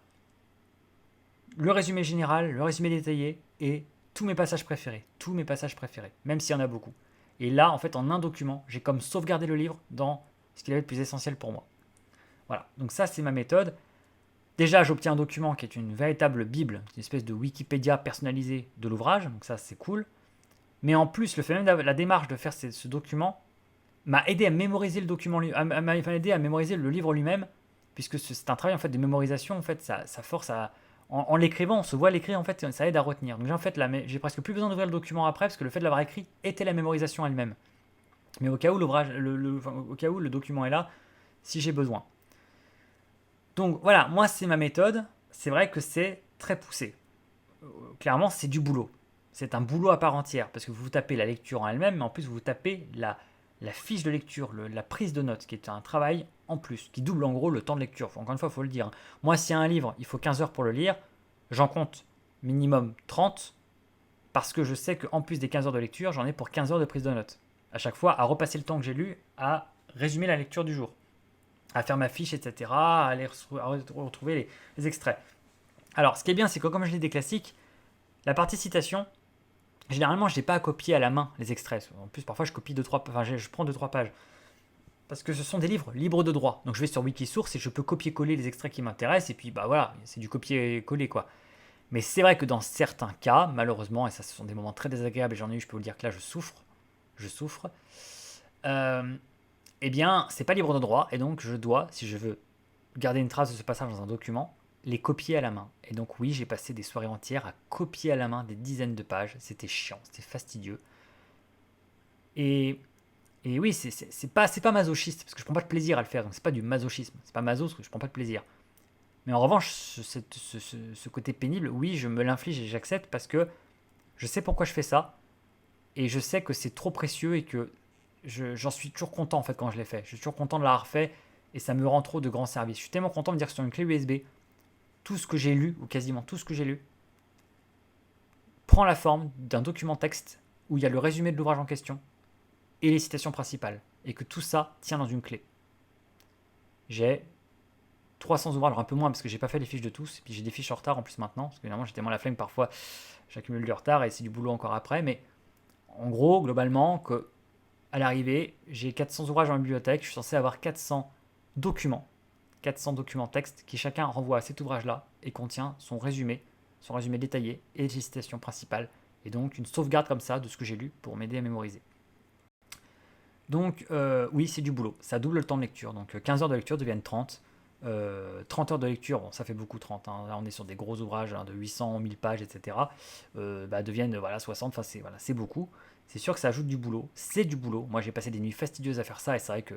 le résumé général, le résumé détaillé et tous mes passages préférés. Tous mes passages préférés, même s'il y en a beaucoup. Et là, en fait, en un document, j'ai comme sauvegardé le livre dans ce qu'il avait de plus essentiel pour moi. Voilà, donc ça, c'est ma méthode. Déjà, j'obtiens un document qui est une véritable bible, une espèce de Wikipédia personnalisée de l'ouvrage, donc ça, c'est cool. Mais en plus, le fait même de la démarche de faire ce document m'a aidé à mémoriser le document, m'a aidé à mémoriser le livre lui-même, puisque c'est un travail en fait de mémorisation. En fait, ça force à, en l'écrivant, on se voit l'écrire, en fait, ça aide à retenir. Donc, en fait, j'ai presque plus besoin d'ouvrir le document après, parce que le fait de l'avoir écrit était la mémorisation elle-même. Mais au cas où au cas où le document est là, si j'ai besoin. Donc voilà, moi c'est ma méthode. C'est vrai que c'est très poussé. Clairement, c'est du boulot. C'est un boulot à part entière, parce que vous vous tapez la lecture en elle-même, mais en plus vous vous tapez la fiche de lecture, la prise de notes, qui est un travail en plus, qui double en gros le temps de lecture. Encore une fois, il faut le dire. Moi, s'il y a un livre, il faut 15 heures pour le lire, j'en compte minimum 30, parce que je sais qu'en plus des 15 heures de lecture, j'en ai pour 15 heures de prise de notes. À chaque fois, à repasser le temps que j'ai lu, à résumer la lecture du jour, à faire ma fiche, etc., à retrouver les extraits. Alors, ce qui est bien, c'est que comme je lis des classiques, la partie citation, généralement, je n'ai pas à copier à la main les extraits. En plus, parfois, je copie je prends 2-3 pages. Parce que ce sont des livres libres de droit. Donc, je vais sur Wikisource et je peux copier-coller les extraits qui m'intéressent. Et puis, bah voilà, c'est du copier-coller, quoi. Mais c'est vrai que dans certains cas, malheureusement, et ça, ce sont des moments très désagréables, et j'en ai eu, je peux vous le dire que là, je souffre, eh bien, c'est pas libre de droit, et donc je dois, si je veux garder une trace de ce passage dans un document, les copier à la main. Et donc oui, j'ai passé des soirées entières à copier à la main des dizaines de pages. C'était chiant, c'était fastidieux. Et, et oui, c'est pas masochiste, parce que je prends pas de plaisir à le faire. Donc c'est pas du masochisme, c'est pas maso, parce que je prends pas de plaisir. Mais en revanche, ce côté pénible, oui, je me l'inflige et j'accepte parce que je sais pourquoi je fais ça. Et je sais que c'est trop précieux et que j'en suis toujours content en fait quand je l'ai fait. Je suis toujours content de l'avoir fait et ça me rend trop de grands services. Je suis tellement content de me dire que sur une clé USB, tout ce que j'ai lu, ou quasiment tout ce que j'ai lu, prend la forme d'un document texte où il y a le résumé de l'ouvrage en question et les citations principales. Et que tout ça tient dans une clé. J'ai 300 ouvrages, alors un peu moins parce que j'ai pas fait les fiches de tous, et puis j'ai des fiches en retard en plus maintenant, parce que évidemment j'ai tellement la flemme parfois, j'accumule du retard et c'est du boulot encore après, mais en gros, globalement, à l'arrivée, j'ai 400 ouvrages dans la bibliothèque, je suis censé avoir 400 documents textes qui chacun renvoie à cet ouvrage-là et contient son résumé détaillé et les citations principales, et donc une sauvegarde comme ça de ce que j'ai lu pour m'aider à mémoriser. Donc, oui, c'est du boulot. Ça double le temps de lecture. Donc, 15 heures de lecture deviennent 30. 30 heures de lecture, bon, ça fait beaucoup 30, hein. Là, on est sur des gros ouvrages, hein, de 800, 1000 pages, etc. Deviennent voilà, 60. Enfin, c'est beaucoup. C'est sûr que ça ajoute du boulot. C'est du boulot. Moi, j'ai passé des nuits fastidieuses à faire ça. Et c'est vrai que,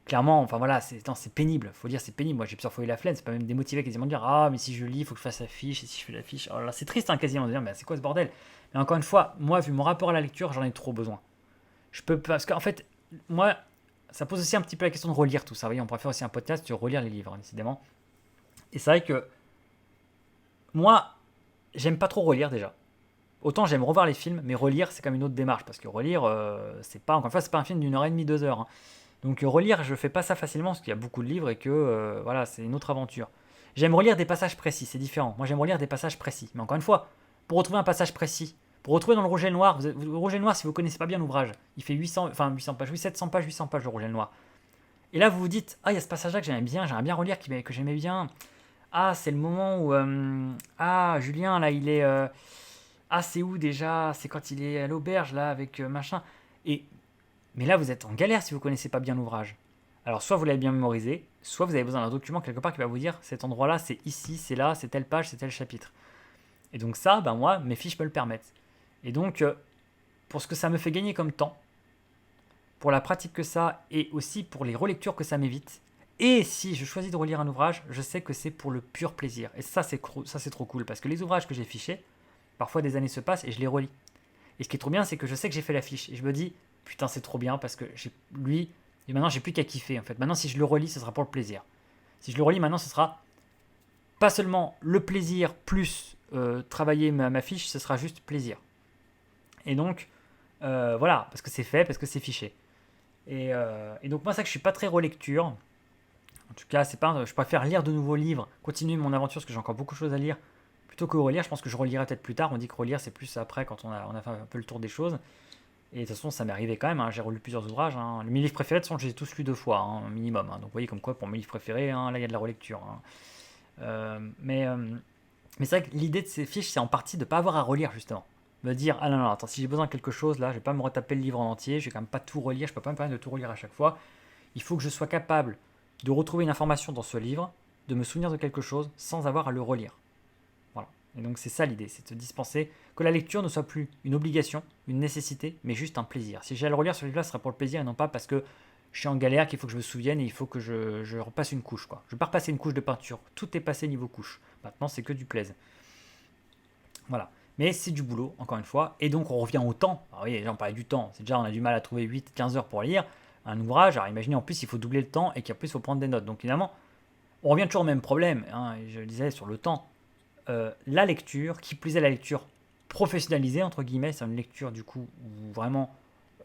clairement, enfin voilà, c'est pénible. Faut dire, c'est pénible. Moi, j'ai plusieurs fois eu la flemme. C'est pas même démotivé quasiment de dire, ah, mais si je lis, il faut que je fasse la fiche. Et si je fais la fiche, oh là, c'est triste, hein, quasiment de dire, mais c'est quoi ce bordel? Mais encore une fois, moi, vu mon rapport à la lecture, j'en ai trop besoin. Je peux parce qu'en fait, moi, ça pose aussi un petit peu la question de relire tout ça. Vous voyez, on pourrait faire aussi un podcast sur relire les livres, hein, décidément. Et c'est vrai que moi, j'aime pas trop relire déjà. Autant j'aime revoir les films, mais relire c'est comme une autre démarche parce que relire, c'est pas encore une fois, c'est pas un film d'une heure et demie, 2 heures, hein. Donc relire, je fais pas ça facilement parce qu'il y a beaucoup de livres et que voilà, c'est une autre aventure. J'aime relire des passages précis, c'est différent. Moi, j'aime relire des passages précis. Mais encore une fois, pour retrouver un passage précis, pour retrouver dans le Rouge et le Noir, le Rouge et le Noir, si vous connaissez pas bien l'ouvrage, il fait 800, enfin 800 pages, oui 700 pages, 800 pages le Rouge et le Noir. Et là, vous vous dites, ah, il y a ce passage-là que j'aimerais bien relire, que j'aimais bien. Ah, c'est le moment où, ah, Julien, là, il est, ah, c'est où déjà? C'est quand il est à l'auberge, là, avec machin. Et mais là, vous êtes en galère si vous ne connaissez pas bien l'ouvrage. Alors, soit vous l'avez bien mémorisé, soit vous avez besoin d'un document quelque part qui va vous dire cet endroit-là, c'est ici, c'est là, c'est telle page, c'est tel chapitre. Et donc, ça, ben moi, mes fiches me le permettent. Et donc, pour ce que ça me fait gagner comme temps, pour la pratique que ça, et aussi pour les relectures que ça m'évite, et si je choisis de relire un ouvrage, je sais que c'est pour le pur plaisir. Et ça, c'est trop cool, parce que les ouvrages que j'ai fichés, parfois des années se passent et je les relis. Et ce qui est trop bien, c'est que je sais que j'ai fait la fiche. Et je me dis, putain, c'est trop bien parce que lui, et maintenant j'ai plus qu'à kiffer en fait. Maintenant, si je le relis, ce sera pour le plaisir. Si je le relis maintenant, ce sera pas seulement le plaisir plus travailler ma fiche, ce sera juste plaisir. Et donc, voilà, parce que c'est fait, parce que c'est fiché. Et donc, moi, c'est que je suis pas très relecture. En tout cas, c'est pas, je préfère lire de nouveaux livres, continuer mon aventure parce que j'ai encore beaucoup de choses à lire plutôt que relire. Je pense que je relirai peut-être plus tard. On dit que relire, c'est plus après quand on a fait un peu le tour des choses. Et de toute façon, ça m'est arrivé quand même, hein. J'ai relu plusieurs ouvrages, hein. Mes livres préférés, de toute façon, je les ai tous lus 2 fois, hein, minimum, hein. Donc vous voyez comme quoi, pour mes livres préférés, hein, là, il y a de la relecture, hein. Mais c'est vrai que l'idée de ces fiches, c'est en partie de ne pas avoir à relire, justement. Me dire, ah non, non, attends, si j'ai besoin de quelque chose, là, je vais pas me retaper le livre en entier, je vais quand même pas tout relire, je peux pas me permettre de tout relire à chaque fois. Il faut que je sois capable de retrouver une information dans ce livre, de me souvenir de quelque chose, sans avoir à le relire. Voilà. Et donc c'est ça l'idée, c'est de se dispenser, que la lecture ne soit plus une obligation, une nécessité, mais juste un plaisir. Si j'ai à le relire ce livre-là, ce sera pour le plaisir et non pas parce que je suis en galère, qu'il faut que je me souvienne et il faut que je repasse une couche, quoi. Je ne vais pas repasser une couche de peinture, tout est passé niveau couche. Maintenant, c'est que du plaisir. Voilà. Mais c'est du boulot, encore une fois. Et donc, on revient au temps. Alors oui, déjà, on parlait du temps. C'est déjà, on a du mal à trouver 8-15 heures pour lire un ouvrage. Alors imaginez en plus, il faut doubler le temps et qu'en plus, il faut prendre des notes. Donc évidemment, on revient toujours au même problème, hein, je le disais sur le temps. La lecture, qui plus est la lecture professionnalisée, entre guillemets, c'est une lecture du coup où vraiment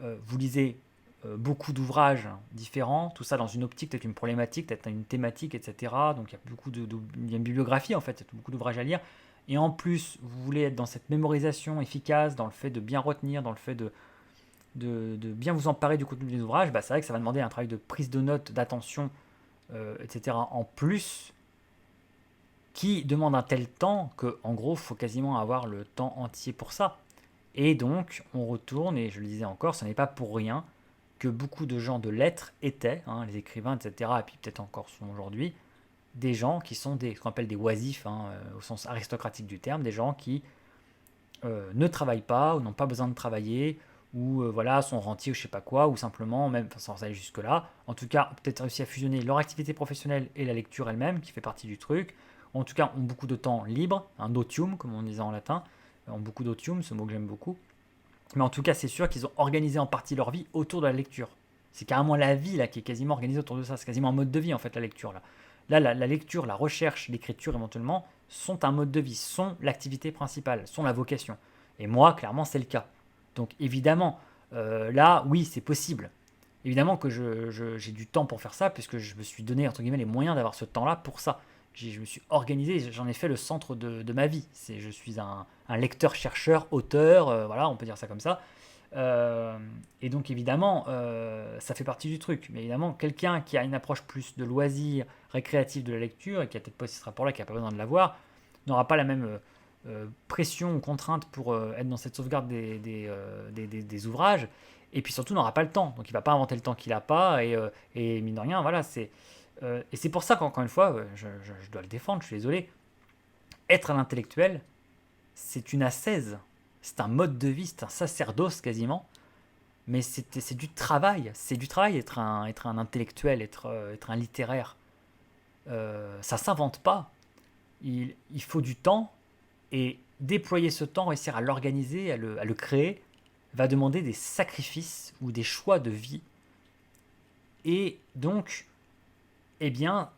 vous lisez beaucoup d'ouvrages différents, tout ça dans une optique, peut-être une problématique, peut-être une thématique, etc. Donc il y a il y a une bibliographie en fait, il y a beaucoup d'ouvrages à lire. Et en plus, vous voulez être dans cette mémorisation efficace, dans le fait de bien retenir, dans le fait de bien vous emparer du contenu des ouvrages, bah, c'est vrai que ça va demander un travail de prise de notes, d'attention, etc. en plus, qui demande un tel temps que, en gros, il faut quasiment avoir le temps entier pour ça. Et donc, on retourne, et je le disais encore, ce n'est pas pour rien que beaucoup de gens de lettres étaient, hein, les écrivains, etc., et puis peut-être encore sont aujourd'hui, des gens qui sont ce qu'on appelle des oisifs, hein, au sens aristocratique du terme, des gens qui ne travaillent pas, ou n'ont pas besoin de travailler, ou voilà, sont rentiers ou je sais pas quoi, ou simplement, même sans aller jusque-là, en tout cas, peut-être réussi à fusionner leur activité professionnelle et la lecture elle-même, qui fait partie du truc, en tout cas, ont beaucoup de temps libre, un otium, comme on disait en latin, ont beaucoup d'otium, ce mot que j'aime beaucoup. Mais en tout cas, c'est sûr qu'ils ont organisé en partie leur vie autour de la lecture. C'est carrément la vie là qui est quasiment organisée autour de ça. C'est quasiment un mode de vie en fait la lecture là. Là, la lecture, la recherche, l'écriture éventuellement sont un mode de vie, sont l'activité principale, sont la vocation. Et moi, clairement, c'est le cas. Donc évidemment, là, oui, c'est possible. Évidemment que j'ai du temps pour faire ça, puisque je me suis donné entre guillemets les moyens d'avoir ce temps-là pour ça. Je me suis organisé, j'en ai fait le centre de ma vie. Je suis un lecteur, chercheur, auteur, voilà, on peut dire ça comme ça. Et donc évidemment, ça fait partie du truc. Mais évidemment, quelqu'un qui a une approche plus de loisir, récréatif de la lecture, et qui a peut-être pas ce rapport-là, qui n'a pas besoin de l'avoir, n'aura pas la même pression ou contrainte pour être dans cette sauvegarde des ouvrages. et puis surtout n'aura pas le temps. Donc il va pas inventer le temps qu'il a pas, et mine de rien, voilà, et c'est pour ça qu'encore une fois, je dois le défendre, je suis désolé, être un intellectuel, c'est une ascèse, c'est un mode de vie, c'est un sacerdoce quasiment, mais c'est du travail être un intellectuel, être un littéraire. Ça s'invente pas, il faut du temps, et déployer ce temps, réussir à l'organiser, à le créer, va demander des sacrifices ou des choix de vie. Et donc, eh bien,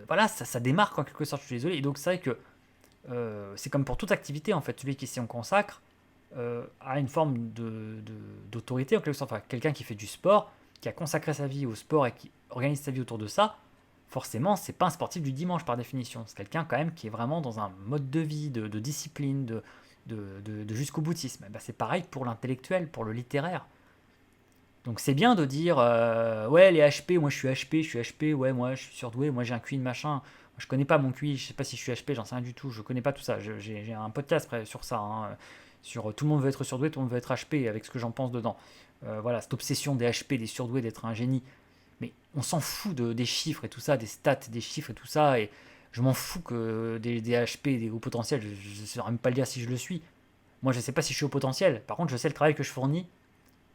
voilà, ça démarque en quelque sorte, je suis désolé. Et donc, c'est vrai que c'est comme pour toute activité, en fait, celui qui s'y en consacre a une forme d'autorité, en quelque sorte. Enfin, quelqu'un qui fait du sport, qui a consacré sa vie au sport et qui organise sa vie autour de ça, forcément, c'est pas un sportif du dimanche par définition. C'est quelqu'un quand même qui est vraiment dans un mode de vie, de discipline, de jusqu'au boutisme. Ben, c'est pareil pour l'intellectuel, pour le littéraire. Donc c'est bien de dire ouais les HP, moi je suis HP, ouais moi je suis surdoué, moi j'ai un QI de machin. Moi, je connais pas mon QI, je sais pas si je suis HP, j'en sais rien du tout, je connais pas tout ça. J'ai un podcast sur ça, hein, sur tout le monde veut être surdoué, tout le monde veut être HP, avec ce que j'en pense dedans. Voilà, cette obsession des HP, des surdoués, d'être un génie. Mais on s'en fout des chiffres et tout ça, des stats, des chiffres et tout ça, et je m'en fous que des HP, des hauts potentiels, je ne saurais même pas le dire si je le suis. Moi je sais pas si je suis au potentiel, par contre je sais le travail que je fournis,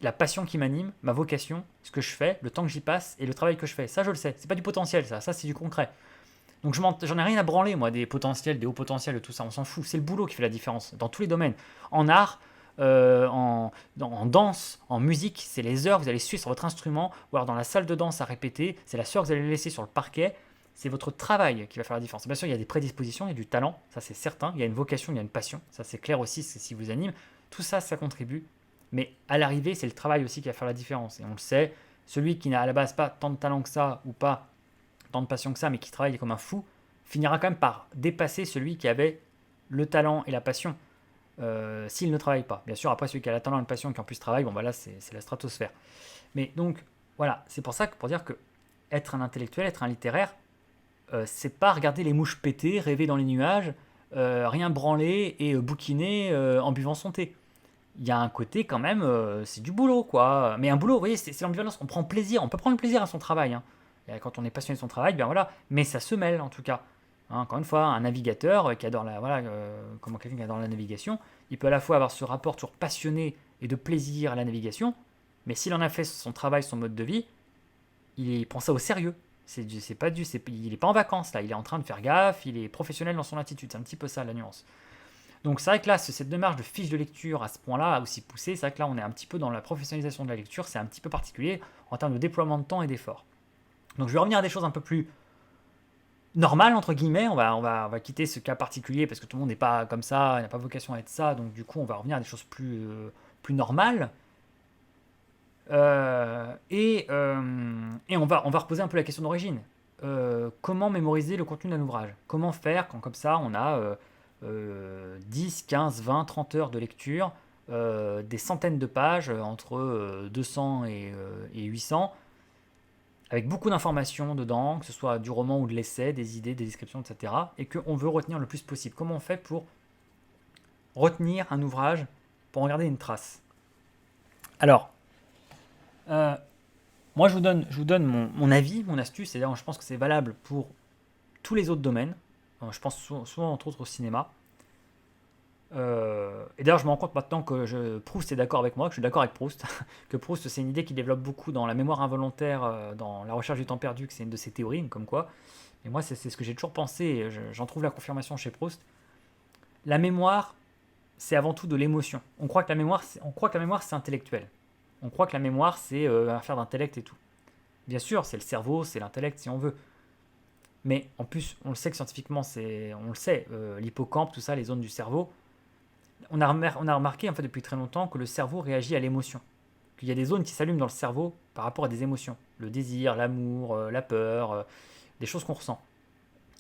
la passion qui m'anime, ma vocation, ce que je fais, le temps que j'y passe et le travail que je fais. Ça, je le sais. C'est pas du potentiel, ça c'est du concret. Donc j'en ai rien à branler, moi, des potentiels, des hauts potentiels, de tout ça. On s'en fout. C'est le boulot qui fait la différence dans tous les domaines. En art, en danse, en musique, c'est les heures que vous allez suivre sur votre instrument, ou alors dans la salle de danse à répéter, c'est la sueur que vous allez laisser sur le parquet. C'est votre travail qui va faire la différence. Bien sûr, il y a des prédispositions, il y a du talent, ça c'est certain. Il y a une vocation, il y a une passion, ça c'est clair aussi, c'est ce qui vous anime. Tout ça, ça contribue. Mais à l'arrivée, c'est le travail aussi qui va faire la différence. Et on le sait, celui qui n'a à la base pas tant de talent que ça, ou pas tant de passion que ça, mais qui travaille comme un fou, finira quand même par dépasser celui qui avait le talent et la passion, s'il ne travaille pas. Bien sûr, après, celui qui a le talent et la passion et qui en plus travaille, bon, bah là, c'est la stratosphère. Mais donc, voilà, c'est pour ça que pour dire que être un intellectuel, être un littéraire, c'est pas regarder les mouches péter, rêver dans les nuages, rien branler et bouquiner en buvant son thé. Il y a un côté quand même, c'est du boulot quoi. Mais un boulot, vous voyez, c'est l'ambivalence. On prend plaisir, on peut prendre plaisir à son travail, hein. Et quand on est passionné de son travail, bien voilà. Mais ça se mêle en tout cas. Hein, encore une fois, un navigateur qui adore la, voilà, comment quelqu'un qui adore la navigation, il peut à la fois avoir ce rapport toujours passionné et de plaisir à la navigation, mais s'il en a fait son travail, son mode de vie, il prend ça au sérieux. C'est pas il est pas en vacances là, il est en train de faire gaffe, il est professionnel dans son attitude. C'est un petit peu ça la nuance. Donc c'est vrai que là, cette démarche de fiche de lecture à ce point-là, aussi poussée, c'est vrai que là, on est un petit peu dans la professionnalisation de la lecture, c'est un petit peu particulier en termes de déploiement de temps et d'effort. Donc je vais revenir à des choses un peu plus normales, entre guillemets, on va quitter ce cas particulier, parce que tout le monde n'est pas comme ça, il n'a pas vocation à être ça, donc du coup, on va revenir à des choses plus normales. Et on va reposer un peu la question d'origine. Comment mémoriser le contenu d'un ouvrage? Comment faire quand comme ça on a 10, 15, 20, 30 heures de lecture, des centaines de pages, entre 200 et 800, avec beaucoup d'informations dedans, que ce soit du roman ou de l'essai, des idées, des descriptions, etc. Et qu'on veut retenir le plus possible. Comment on fait pour retenir un ouvrage, pour en garder une trace? Alors, euh, moi je vous donne mon avis, mon astuce, et je pense que c'est valable pour tous les autres domaines. Je pense souvent entre autres au cinéma. Et d'ailleurs, je me rends compte maintenant que Proust est d'accord avec moi, que je suis d'accord avec Proust, que Proust, c'est une idée qui développe beaucoup dans la mémoire involontaire, dans la recherche du temps perdu, que c'est une de ses théories, comme quoi. Et moi, c'est ce que j'ai toujours pensé, et j'en trouve la confirmation chez Proust. La mémoire, c'est avant tout de l'émotion. On croit que la mémoire, c'est intellectuel. On croit que la mémoire, c'est affaire d'intellect et tout. Bien sûr, c'est le cerveau, c'est l'intellect, si on veut. Mais en plus, on le sait que scientifiquement, on le sait, l'hippocampe, tout ça, les zones du cerveau, on a remarqué en fait depuis très longtemps que le cerveau réagit à l'émotion. Qu'il y a des zones qui s'allument dans le cerveau par rapport à des émotions. Le désir, l'amour, la peur, des choses qu'on ressent.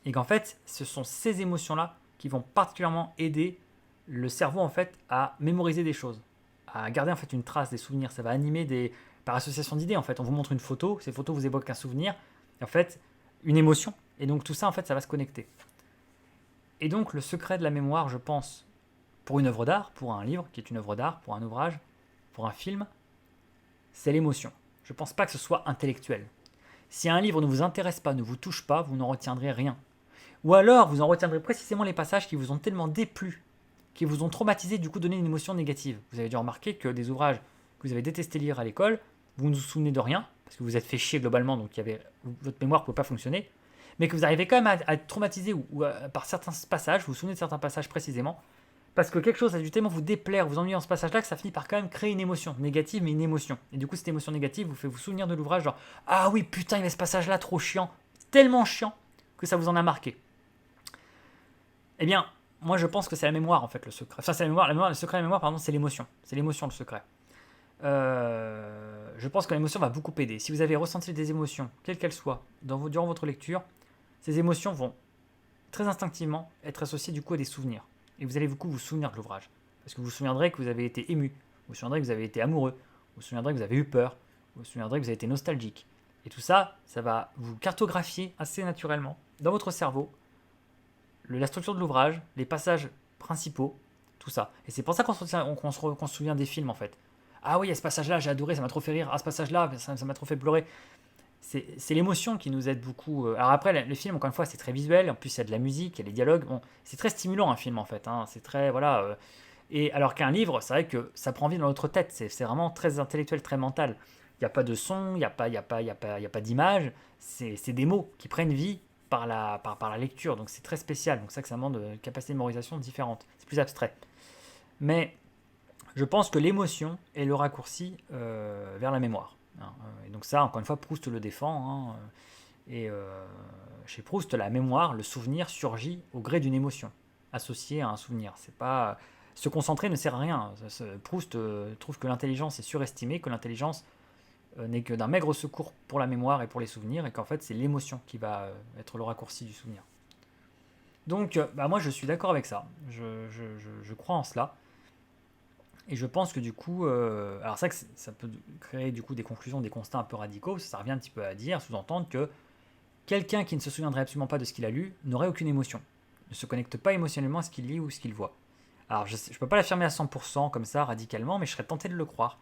Et qu'en fait, ce sont ces émotions-là qui vont particulièrement aider le cerveau en fait à mémoriser des choses, à garder en fait une trace des souvenirs. Ça va animer par association d'idées en fait. On vous montre une photo, ces photos vous évoquent un souvenir, et en fait une émotion. Et donc tout ça en fait ça va se connecter. Et donc le secret de la mémoire, je pense, pour une œuvre d'art, pour un livre qui est une œuvre d'art, pour un ouvrage, pour un film, c'est l'émotion. Je ne pense pas que ce soit intellectuel. Si un livre ne vous intéresse pas, ne vous touche pas, vous n'en retiendrez rien. Ou alors, vous en retiendrez précisément les passages qui vous ont tellement déplu, qui vous ont traumatisé, du coup donné une émotion négative. Vous avez dû remarquer que des ouvrages que vous avez détesté lire à l'école, vous ne vous souvenez de rien, parce que vous êtes fait chier globalement, donc votre mémoire ne pouvait pas fonctionner, mais que vous arrivez quand même à être traumatisé par certains passages, vous vous souvenez de certains passages précisément, parce que quelque chose a dû tellement vous déplaire, vous ennuyer dans ce passage-là, que ça finit par quand même créer une émotion négative, mais une émotion. Et du coup, cette émotion négative vous fait vous souvenir de l'ouvrage, genre ah oui, putain, il y avait ce passage-là trop chiant, tellement chiant que ça vous en a marqué. Eh bien, moi je pense que c'est la mémoire en fait le secret. Enfin, c'est la mémoire, le secret de la mémoire, pardon, c'est l'émotion. C'est l'émotion le secret. Je pense que l'émotion va beaucoup aider. Si vous avez ressenti des émotions, quelles qu'elles soient, durant votre lecture, ces émotions vont très instinctivement être associées du coup à des souvenirs. Et vous allez du coup vous souvenir de l'ouvrage. Parce que vous vous souviendrez que vous avez été ému, vous vous souviendrez que vous avez été amoureux, vous vous souviendrez que vous avez eu peur, vous vous souviendrez que vous avez été nostalgique. Et tout ça, ça va vous cartographier assez naturellement dans votre cerveau la structure de l'ouvrage, les passages principaux, tout ça. Et c'est pour ça qu'on se souvient des films en fait. Ah oui, il y a ce passage-là, j'ai adoré, ça m'a trop fait rire. Ah, ce passage-là, ça m'a trop fait pleurer. C'est l'émotion qui nous aide beaucoup. Alors après, le film, encore une fois, c'est très visuel. En plus, il y a de la musique, il y a des dialogues. Bon, c'est très stimulant un film en fait. Hein. C'est très, voilà. Et alors qu'un livre, c'est vrai que ça prend vie dans notre tête. C'est vraiment très intellectuel, très mental. Il n'y a pas de son, il n'y a pas d'image. C'est des mots qui prennent vie par la lecture. Donc c'est très spécial. Donc c'est ça que ça demande une capacité de mémorisation différente. C'est plus abstrait. Mais je pense que l'émotion est le raccourci vers la mémoire. Hein. Et donc ça, encore une fois, Proust le défend. Hein. Et chez Proust, la mémoire, le souvenir surgit au gré d'une émotion associée à un souvenir. C'est pas se concentrer ne sert à rien. Proust trouve que l'intelligence est surestimée, que l'intelligence n'est que d'un maigre secours pour la mémoire et pour les souvenirs, et qu'en fait c'est l'émotion qui va être le raccourci du souvenir. Donc moi je suis d'accord avec ça, je crois en cela, et je pense que du coup, alors ça, ça peut créer du coup des conclusions, des constats un peu radicaux, ça revient un petit peu à dire, sous-entendre que quelqu'un qui ne se souviendrait absolument pas de ce qu'il a lu n'aurait aucune émotion, ne se connecte pas émotionnellement à ce qu'il lit ou ce qu'il voit. Alors je ne peux pas l'affirmer à 100% comme ça, radicalement, mais je serais tenté de le croire.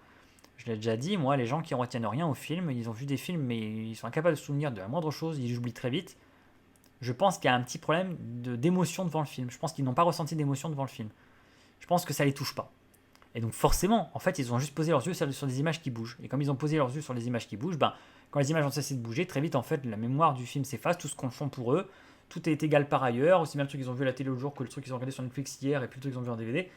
Je l'ai déjà dit, moi, les gens qui ne retiennent rien au film, ils ont vu des films, mais ils sont incapables de se souvenir de la moindre chose, ils oublient très vite. Je pense qu'il y a un petit problème d'émotion devant le film. Je pense qu'ils n'ont pas ressenti d'émotion devant le film. Je pense que ça les touche pas. Et donc forcément, en fait, ils ont juste posé leurs yeux sur des images qui bougent. Et comme ils ont posé leurs yeux sur les images qui bougent, ben, quand les images ont cessé de bouger, très vite, en fait, la mémoire du film s'efface, tout ce qu'on fait pour eux, tout est égal par ailleurs, aussi bien le truc qu'ils ont vu à la télé l'autre jour que le truc qu'ils ont regardé sur Netflix hier et puis le truc qu'ils ont vu en DVD.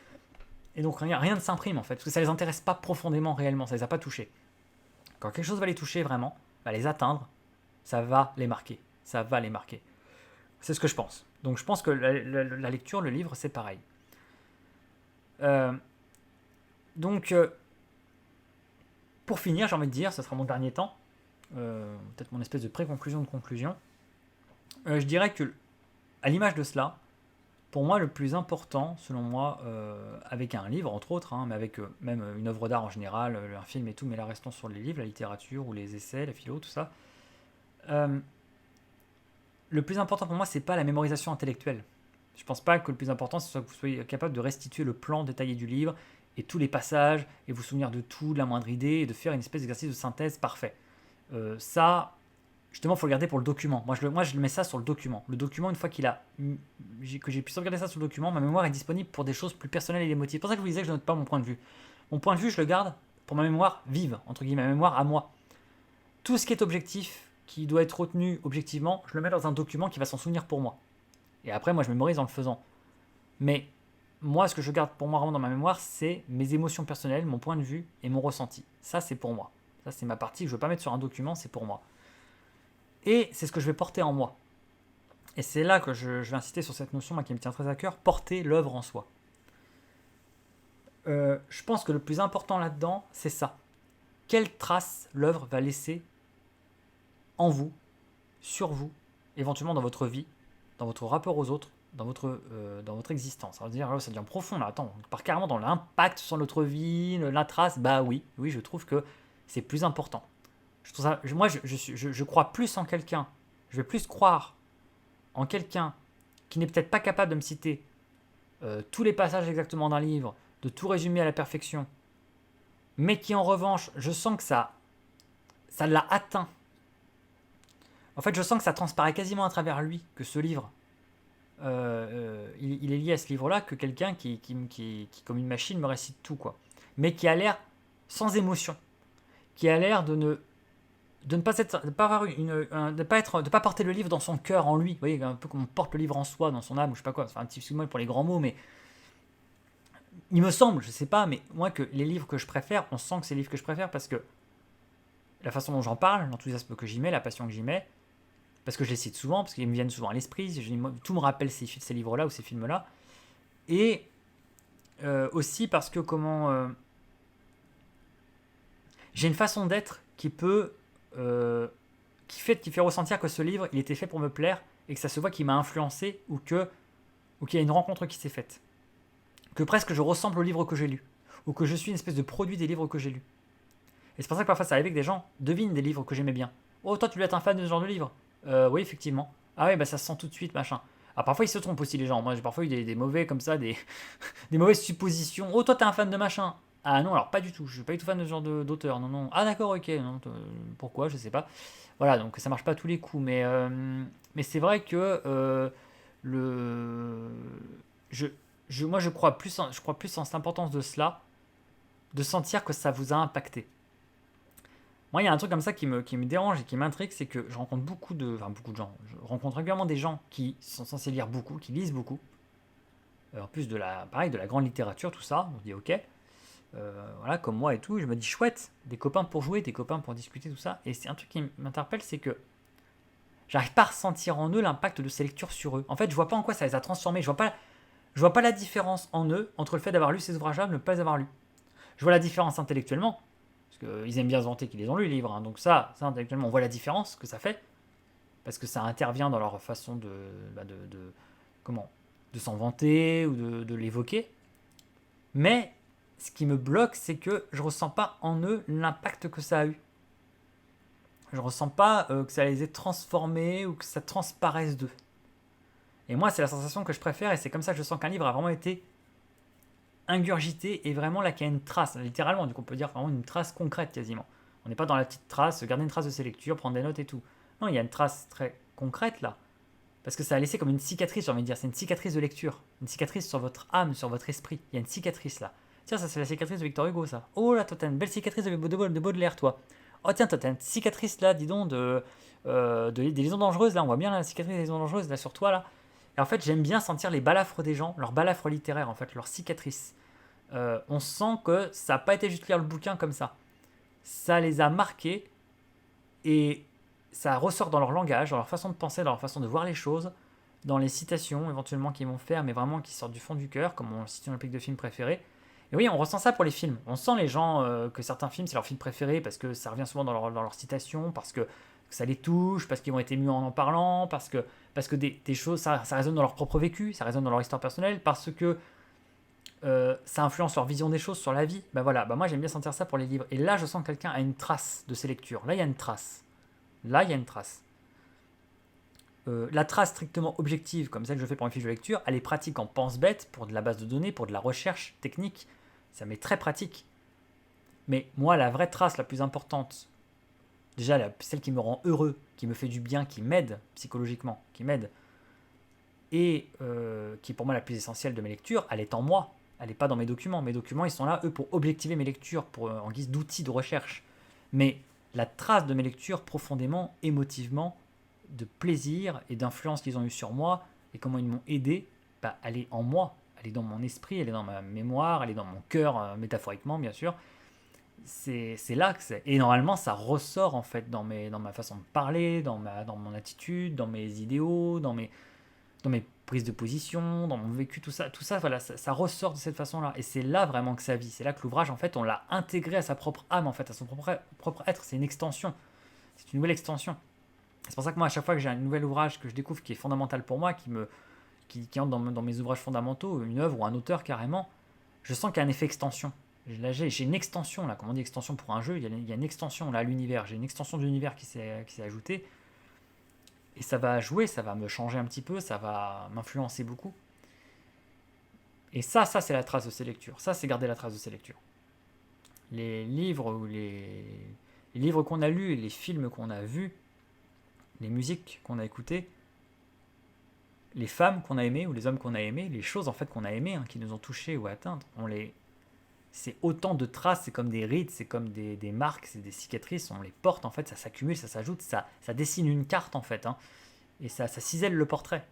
Et donc rien ne s'imprime en fait, parce que ça les intéresse pas profondément réellement, ça les a pas touchés. Quand quelque chose va les toucher vraiment, va les atteindre, ça va les marquer. Ça va les marquer. C'est ce que je pense. Donc je pense que la lecture, le livre, c'est pareil. Donc, pour finir, j'ai envie de dire, ce sera mon dernier temps, peut-être mon espèce de pré-conclusion de conclusion, je dirais que, à l'image de cela, pour moi, le plus important, selon moi, avec un livre, entre autres, hein, mais avec même une œuvre d'art en général, un film et tout, mais là, restons sur les livres, la littérature ou les essais, la philo, tout ça. Le plus important pour moi, c'est pas la mémorisation intellectuelle. Je pense pas que le plus important, c'est que vous soyez capable de restituer le plan détaillé du livre et tous les passages, et vous souvenir de tout, de la moindre idée, et de faire une espèce d'exercice de synthèse parfait. Ça, justement, il faut le garder pour le document. Moi, je le mets ça sur le document. Le document, une fois que j'ai pu sauvegarder ça sur le document, ma mémoire est disponible pour des choses plus personnelles et émotives. C'est pour ça que je vous disais que je ne note pas mon point de vue. Mon point de vue, je le garde pour ma mémoire vive, entre guillemets, ma mémoire à moi. Tout ce qui est objectif, qui doit être retenu objectivement, je le mets dans un document qui va s'en souvenir pour moi. Et après, moi, je mémorise en le faisant. Mais moi, ce que je garde pour moi vraiment dans ma mémoire, c'est mes émotions personnelles, mon point de vue et mon ressenti. Ça, c'est pour moi. Ça, c'est ma partie que je ne veux pas mettre sur un document, c'est pour moi. Et c'est ce que je vais porter en moi. Et c'est là que je vais insister sur cette notion moi, qui me tient très à cœur, porter l'œuvre en soi. Je pense que le plus important là-dedans, c'est ça. Quelle trace l'œuvre va laisser en vous, sur vous, éventuellement dans votre vie, dans votre rapport aux autres, dans votre existence. Ça veut dire, ça devient profond là, attends, on part carrément dans l'impact sur notre vie, la trace, bah oui, je trouve que c'est plus important. Je trouve ça, moi, je crois plus en quelqu'un, je vais plus croire en quelqu'un qui n'est peut-être pas capable de me citer tous les passages exactement d'un livre, de tout résumer à la perfection, mais qui en revanche, je sens que ça ça l'a atteint. En fait, je sens que ça transparaît quasiment à travers lui, que ce livre, il est lié à ce livre-là, que quelqu'un qui, comme une machine, me récite tout, quoi. Mais qui a l'air sans émotion, qui a l'air de ne pas être, de pas avoir de pas porter le livre dans son cœur, en lui. Vous voyez, un peu comme on porte le livre en soi, dans son âme, ou je sais pas quoi. Enfin, un petit excuse-moi pour les grands mots, mais il me semble, je sais pas, mais moi, que les livres que je préfère, on sent que c'est les livres que je préfère parce que la façon dont j'en parle, l'enthousiasme que j'y mets, la passion que j'y mets, parce que je les cite souvent, parce qu'ils me viennent souvent à l'esprit, tout me rappelle ces livres-là ou ces films-là, et aussi parce que j'ai une façon d'être qui fait ressentir que ce livre, il était fait pour me plaire, et que ça se voit qu'il m'a influencé, ou qu'il y a une rencontre qui s'est faite. Que presque je ressemble au livre que j'ai lu, ou que je suis une espèce de produit des livres que j'ai lus. Et c'est pour ça que parfois ça arrive que des gens devinent des livres que j'aimais bien. Oh, toi tu dois être un fan de ce genre de livre. Oui, effectivement. Ah ouais, bah ça se sent tout de suite, machin. Ah, parfois ils se trompent aussi les gens. Moi j'ai parfois eu des mauvais comme ça, des mauvaises suppositions. Oh, toi t'es un fan de machin. Ah non, alors pas du tout. Je suis pas du tout fan de ce genre d'auteur. Non, non. Ah d'accord, ok. Non, pourquoi, je sais pas. Voilà, donc ça marche pas à tous les coups. Mais c'est vrai que le, je, moi je crois plus en cette importance de cela, de sentir que ça vous a impacté. Moi, il y a un truc comme ça qui me dérange et qui m'intrigue, c'est que je rencontre beaucoup de gens. Je rencontre régulièrement des gens qui sont censés lire beaucoup, qui lisent beaucoup. En plus pareil, de la grande littérature, tout ça. On se dit ok, voilà, comme moi et tout. Je me dis chouette, des copains pour jouer, des copains pour discuter, tout ça. Et c'est un truc qui m'interpelle, c'est que j'arrive pas à ressentir en eux l'impact de ces lectures sur eux. En fait, je vois pas en quoi ça les a transformés. Je vois pas la différence en eux entre le fait d'avoir lu ces ouvrages-là et de ne pas les avoir lus. Je vois la différence intellectuellement, parce qu'ils aiment bien se vanter qu'ils les ont lus, les livres. Hein. Donc ça, intellectuellement, on voit la différence que ça fait, parce que ça intervient dans leur façon comment, de s'en vanter ou de l'évoquer. Mais ce qui me bloque, c'est que je ressens pas en eux l'impact que ça a eu. Je ressens pas que ça les ait transformés ou que ça transparaisse d'eux. Et moi, c'est la sensation que je préfère, et c'est comme ça que je sens qu'un livre a vraiment été ingurgité et vraiment là qu'il y a une trace, littéralement, du coup on peut dire vraiment une trace concrète quasiment. On n'est pas dans la petite trace, garder une trace de ses lectures, prendre des notes et tout. Non, il y a une trace très concrète là. Parce que ça a laissé comme une cicatrice, j'ai envie de dire. C'est une cicatrice de lecture. Une cicatrice sur votre âme, sur votre esprit. Il y a une cicatrice là. Tiens, ça c'est la cicatrice de Victor Hugo, ça. Oh là, toi t'as une belle cicatrice de Baudelaire, toi. Oh tiens, toi t'as une cicatrice là, dis donc, des liaisons dangereuses là. On voit bien la cicatrice des liaisons dangereuses là sur toi là. Et en fait, j'aime bien sentir les balafres des gens, leurs balafres littéraires en fait, leurs cicatrices. On sent que ça n'a pas été juste lire le bouquin comme ça. Ça les a marqués et ça ressort dans leur langage, dans leur façon de penser, dans leur façon de voir les choses, dans les citations éventuellement qu'ils vont faire, mais vraiment qui sortent du fond du cœur, comme mon citation olympique de film préféré. Et oui, on ressent ça pour les films. On sent les gens que certains films, c'est leur film préféré parce que ça revient souvent dans leur citation, parce que ça les touche, parce qu'ils vont être émus en parlant, parce que des choses, ça résonne dans leur propre vécu, ça résonne dans leur histoire personnelle, parce que ça influence leur vision des choses sur la vie. Ben voilà, moi j'aime bien sentir ça pour les livres. Et là, je sens que quelqu'un a une trace de ses lectures. Là, il y a une trace. Là, il y a une trace. La trace strictement objective, comme celle que je fais pour une fiche de lecture, elle est pratique en pense-bête, pour de la base de données, pour de la recherche technique. Ça m'est très pratique. Mais moi, la vraie trace la plus importante, déjà celle qui me rend heureux, qui me fait du bien, qui m'aide psychologiquement, qui m'aide, et qui est pour moi la plus essentielle de mes lectures, elle est en moi. Elle n'est pas dans mes documents. Mes documents, ils sont là, eux, pour objectiver mes lectures, en guise d'outils de recherche. Mais la trace de mes lectures, profondément, émotivement, de plaisir et d'influence qu'ils ont eu sur moi, et comment ils m'ont aidé, elle est en moi. Elle est dans mon esprit, elle est dans ma mémoire, elle est dans mon cœur, métaphoriquement, bien sûr. C'est là que c'est. Et normalement, ça ressort, en fait, dans ma façon de parler, dans mon attitude, dans mes idéaux, dans mes prises de position, dans mon vécu, tout ça voilà, ça ressort de cette façon-là. Et c'est là vraiment que ça vit. C'est là que l'ouvrage, en fait, on l'a intégré à sa propre âme, en fait, à son propre être. C'est une extension. C'est une nouvelle extension. C'est pour ça que moi, à chaque fois que j'ai un nouvel ouvrage que je découvre qui est fondamental pour moi, qui entre dans mes ouvrages fondamentaux, une œuvre ou un auteur carrément, je sens qu'il y a un effet extension. Là, j'ai une extension, là, comme on dit extension pour un jeu, il y a une extension là, à l'univers. J'ai une extension de l'univers qui s'est ajoutée. Et ça va jouer, ça va me changer un petit peu, ça va m'influencer beaucoup. Et ça c'est la trace de ces lectures. Ça, c'est garder la trace de ces lectures. Les livres ou les livres qu'on a lus, les films qu'on a vus, les musiques qu'on a écoutées, les femmes qu'on a aimées ou les hommes qu'on a aimés, les choses en fait qu'on a aimées, qui nous ont touchés ou atteintes, c'est autant de traces, c'est comme des rides, c'est comme des marques, c'est des cicatrices, on les porte en fait, ça s'accumule, ça s'ajoute, ça dessine une carte en fait, et ça cisèle le portrait.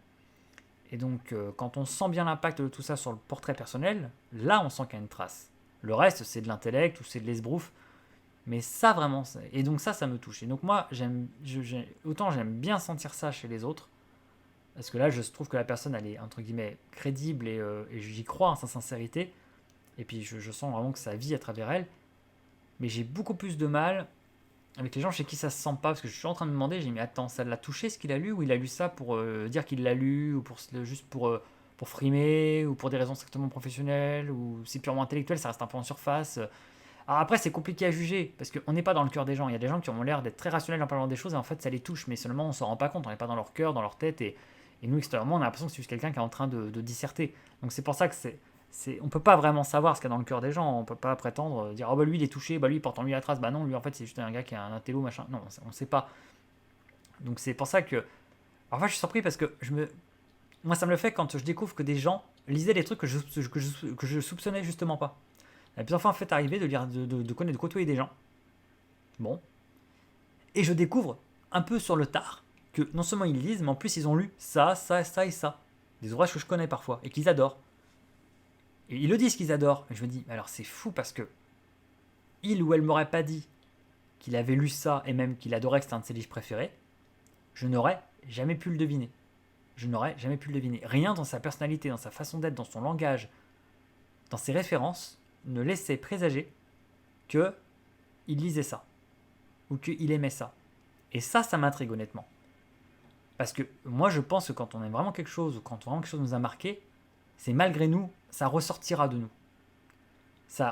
Et donc quand on sent bien l'impact de tout ça sur le portrait personnel, là on sent qu'il y a une trace. Le reste c'est de l'intellect ou c'est de l'esbrouf, mais ça vraiment, et donc ça me touche. Et donc moi autant j'aime bien sentir ça chez les autres, parce que là je trouve que la personne elle est entre guillemets crédible et j'y crois en sa sincérité. Et puis je sens vraiment que ça vit à travers elle. Mais j'ai beaucoup plus de mal avec les gens chez qui ça se sent pas. Parce que je suis en train de me demander, j'ai dit, mais attends, ça l'a touché ce qu'il a lu? Ou il a lu ça pour dire qu'il l'a lu? Ou juste pour frimer? Ou pour des raisons strictement professionnelles? Ou c'est purement intellectuel, ça reste un peu en surface. Alors après, c'est compliqué à juger. Parce qu'on n'est pas dans le cœur des gens. Il y a des gens qui ont l'air d'être très rationnels en parlant des choses. Et en fait, ça les touche. Mais seulement, on s'en rend pas compte. On n'est pas dans leur cœur, dans leur tête. Et nous, extérieurement, on a l'impression que c'est juste quelqu'un qui est en train de disserter. Donc c'est pour ça que on peut pas vraiment savoir ce qu'il y a dans le cœur des gens, on peut pas prétendre dire oh bah lui il est touché, bah lui il porte en lui la trace, bah non lui en fait c'est juste un gars qui a un intello machin, non on sait pas. Donc c'est pour ça que enfin je suis surpris parce que moi ça me le fait quand je découvre que des gens lisaient des trucs que je soupçonnais justement pas. La plusieurs fois en fait arrivé de lire de connaître, de côtoyer des gens, bon, et je découvre un peu sur le tard que non seulement ils lisent mais en plus ils ont lu ça et ça, des ouvrages que je connais parfois et qu'ils adorent. Et ils le disent qu'ils adorent. Mais je me dis, alors c'est fou parce que il ou elle m'aurait pas dit qu'il avait lu ça et même qu'il adorait, que c'était un de ses livres préférés, je n'aurais jamais pu le deviner. Je n'aurais jamais pu le deviner. Rien dans sa personnalité, dans sa façon d'être, dans son langage, dans ses références, ne laissait présager que il lisait ça ou qu'il aimait ça. Et ça m'intrigue honnêtement. Parce que moi, je pense que quand on aime vraiment quelque chose ou quand vraiment quelque chose nous a marqué, c'est malgré nous, ça ressortira de nous.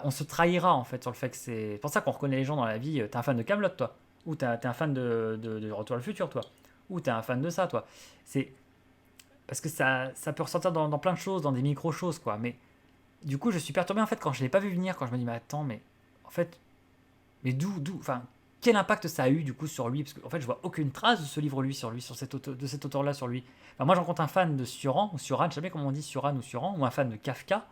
On se trahira en fait sur le fait que c'est pour ça qu'on reconnaît les gens dans la vie. T'es un fan de Camelot toi, ou t'es un fan de Retour à le futur toi, ou t'es un fan de ça toi. C'est parce que ça peut ressortir dans plein de choses, dans des micro choses quoi. Mais du coup je suis perturbé en fait quand je l'ai pas vu venir, quand je me dis mais attends mais en fait mais enfin quel impact ça a eu du coup sur lui, parce qu'en fait je vois aucune trace de ce livre sur cet auteur là sur lui. Enfin, moi j'en compte un fan de Suran ou Suran, je sais pas comment on dit Suran ou Suran, ou un fan de Kafka.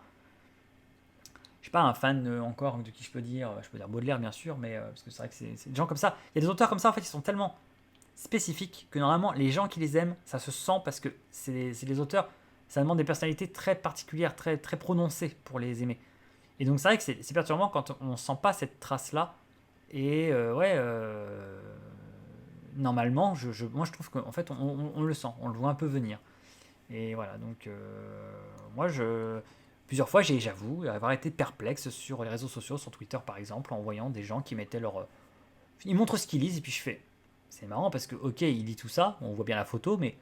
Je suis pas un fan encore de qui je peux dire Baudelaire bien sûr, mais parce que c'est vrai que c'est des gens comme ça. Il y a des auteurs comme ça en fait, ils sont tellement spécifiques que normalement les gens qui les aiment, ça se sent parce que c'est des auteurs, ça demande des personnalités très particulières, très très prononcées pour les aimer. Et donc c'est vrai que c'est perturbant quand on sent pas cette trace là. Et normalement, moi je trouve qu'en fait on le sent, on le voit un peu venir. Et voilà, donc moi plusieurs fois j'avoue avoir été perplexe sur les réseaux sociaux, sur Twitter par exemple, en voyant des gens qui mettaient ils montrent ce qu'ils lisent et puis je fais, c'est marrant parce que ok il lit tout ça, on voit bien la photo, mais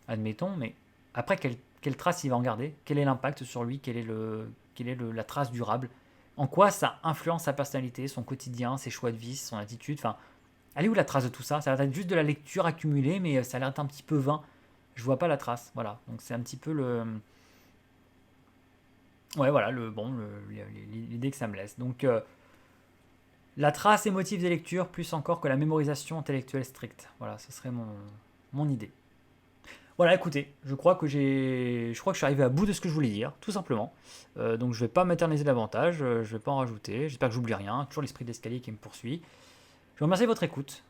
admettons, mais après quelle trace il va en garder, quel est l'impact sur lui, quelle est la trace durable, en quoi ça influence sa personnalité, son quotidien, ses choix de vie, son attitude, enfin, elle est où la trace de tout ça? Ça va être juste de la lecture accumulée, mais ça a l'air d'être un petit peu vain. Je vois pas la trace, voilà. Donc c'est un petit peu ouais, voilà, l'idée que ça me laisse. Donc la trace émotive des lectures, plus encore que la mémorisation intellectuelle stricte. Voilà, ce serait mon idée. Voilà, écoutez, je crois que je suis arrivé à bout de ce que je voulais dire, tout simplement. Donc je vais pas m'éterniser davantage, je vais pas en rajouter. J'espère que j'oublie rien. Toujours l'esprit d'escalier qui me poursuit. Je vous remercie de votre écoute,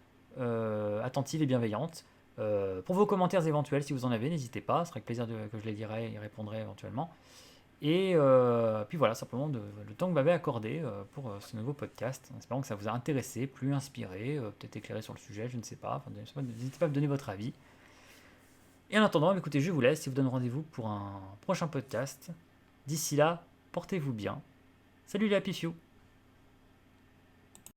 attentive et bienveillante. Pour vos commentaires éventuels, si vous en avez, n'hésitez pas. Ce serait avec plaisir que je les dirai et répondrai éventuellement. Et puis voilà, simplement le temps que vous m'avez accordé pour ce nouveau podcast. En espérant que ça vous a intéressé, plus inspiré, peut-être éclairé sur le sujet, je ne sais pas. Enfin, n'hésitez pas à me donner votre avis. Et en attendant, écoutez, je vous laisse et vous donne rendez-vous pour un prochain podcast. D'ici là, portez-vous bien. Salut les Happy Few!